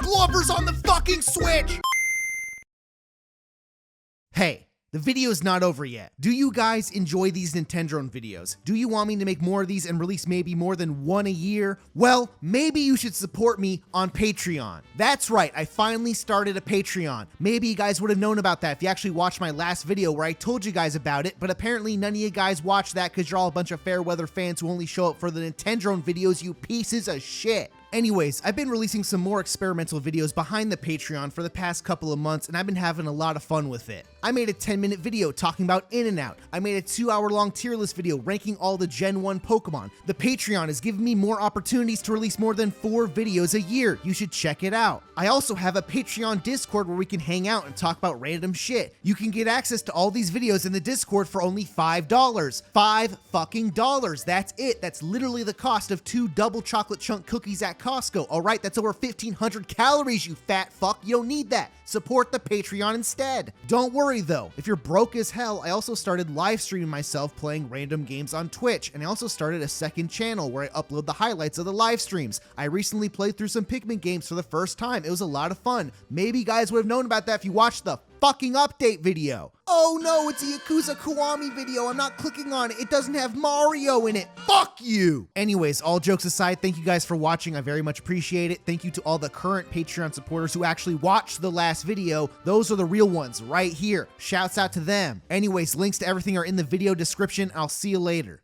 Blubbers on the fucking Switch! Hey, the video's not over yet. Do you guys enjoy these Nintendrone videos? Do you want me to make more of these and release maybe more than one a year? Well, maybe you should support me on Patreon. That's right, I finally started a Patreon. Maybe you guys would have known about that if you actually watched my last video where I told you guys about it, but apparently none of you guys watched that because you're all a bunch of fair weather fans who only show up for the Nintendrone videos, you pieces of shit. Anyways, I've been releasing some more experimental videos behind the Patreon for the past couple of months, and I've been having a lot of fun with it. I made a 10-minute video talking about In-N-Out. I made a 2-hour-long tier list video ranking all the Gen 1 Pokemon. The Patreon is giving me more opportunities to release more than 4 videos a year. You should check it out. I also have a Patreon Discord where we can hang out and talk about random shit. You can get access to all these videos in the Discord for only $5. $5 fucking dollars. That's it. That's literally the cost of 2 double chocolate chunk cookies at Costco. All right, that's over 1,500 calories, you fat fuck. You don't need that. Support the Patreon instead. Don't worry though, if you're broke as hell, I also started live streaming myself playing random games on Twitch, and I also started a second channel where I upload the highlights of the live streams. I recently played through some Pikmin games for the first time. It was a lot of fun. Maybe you guys would have known about that if you watched the fucking update video. Oh no, it's a Yakuza Kiwami video. I'm not clicking on it. It doesn't have Mario in it. Fuck you. Anyways, all jokes aside, thank you guys for watching. I very much appreciate it. Thank you to all the current Patreon supporters who actually watched the last video. Those are the real ones right here. Shouts out to them. Anyways, links to everything are in the video description. I'll see you later.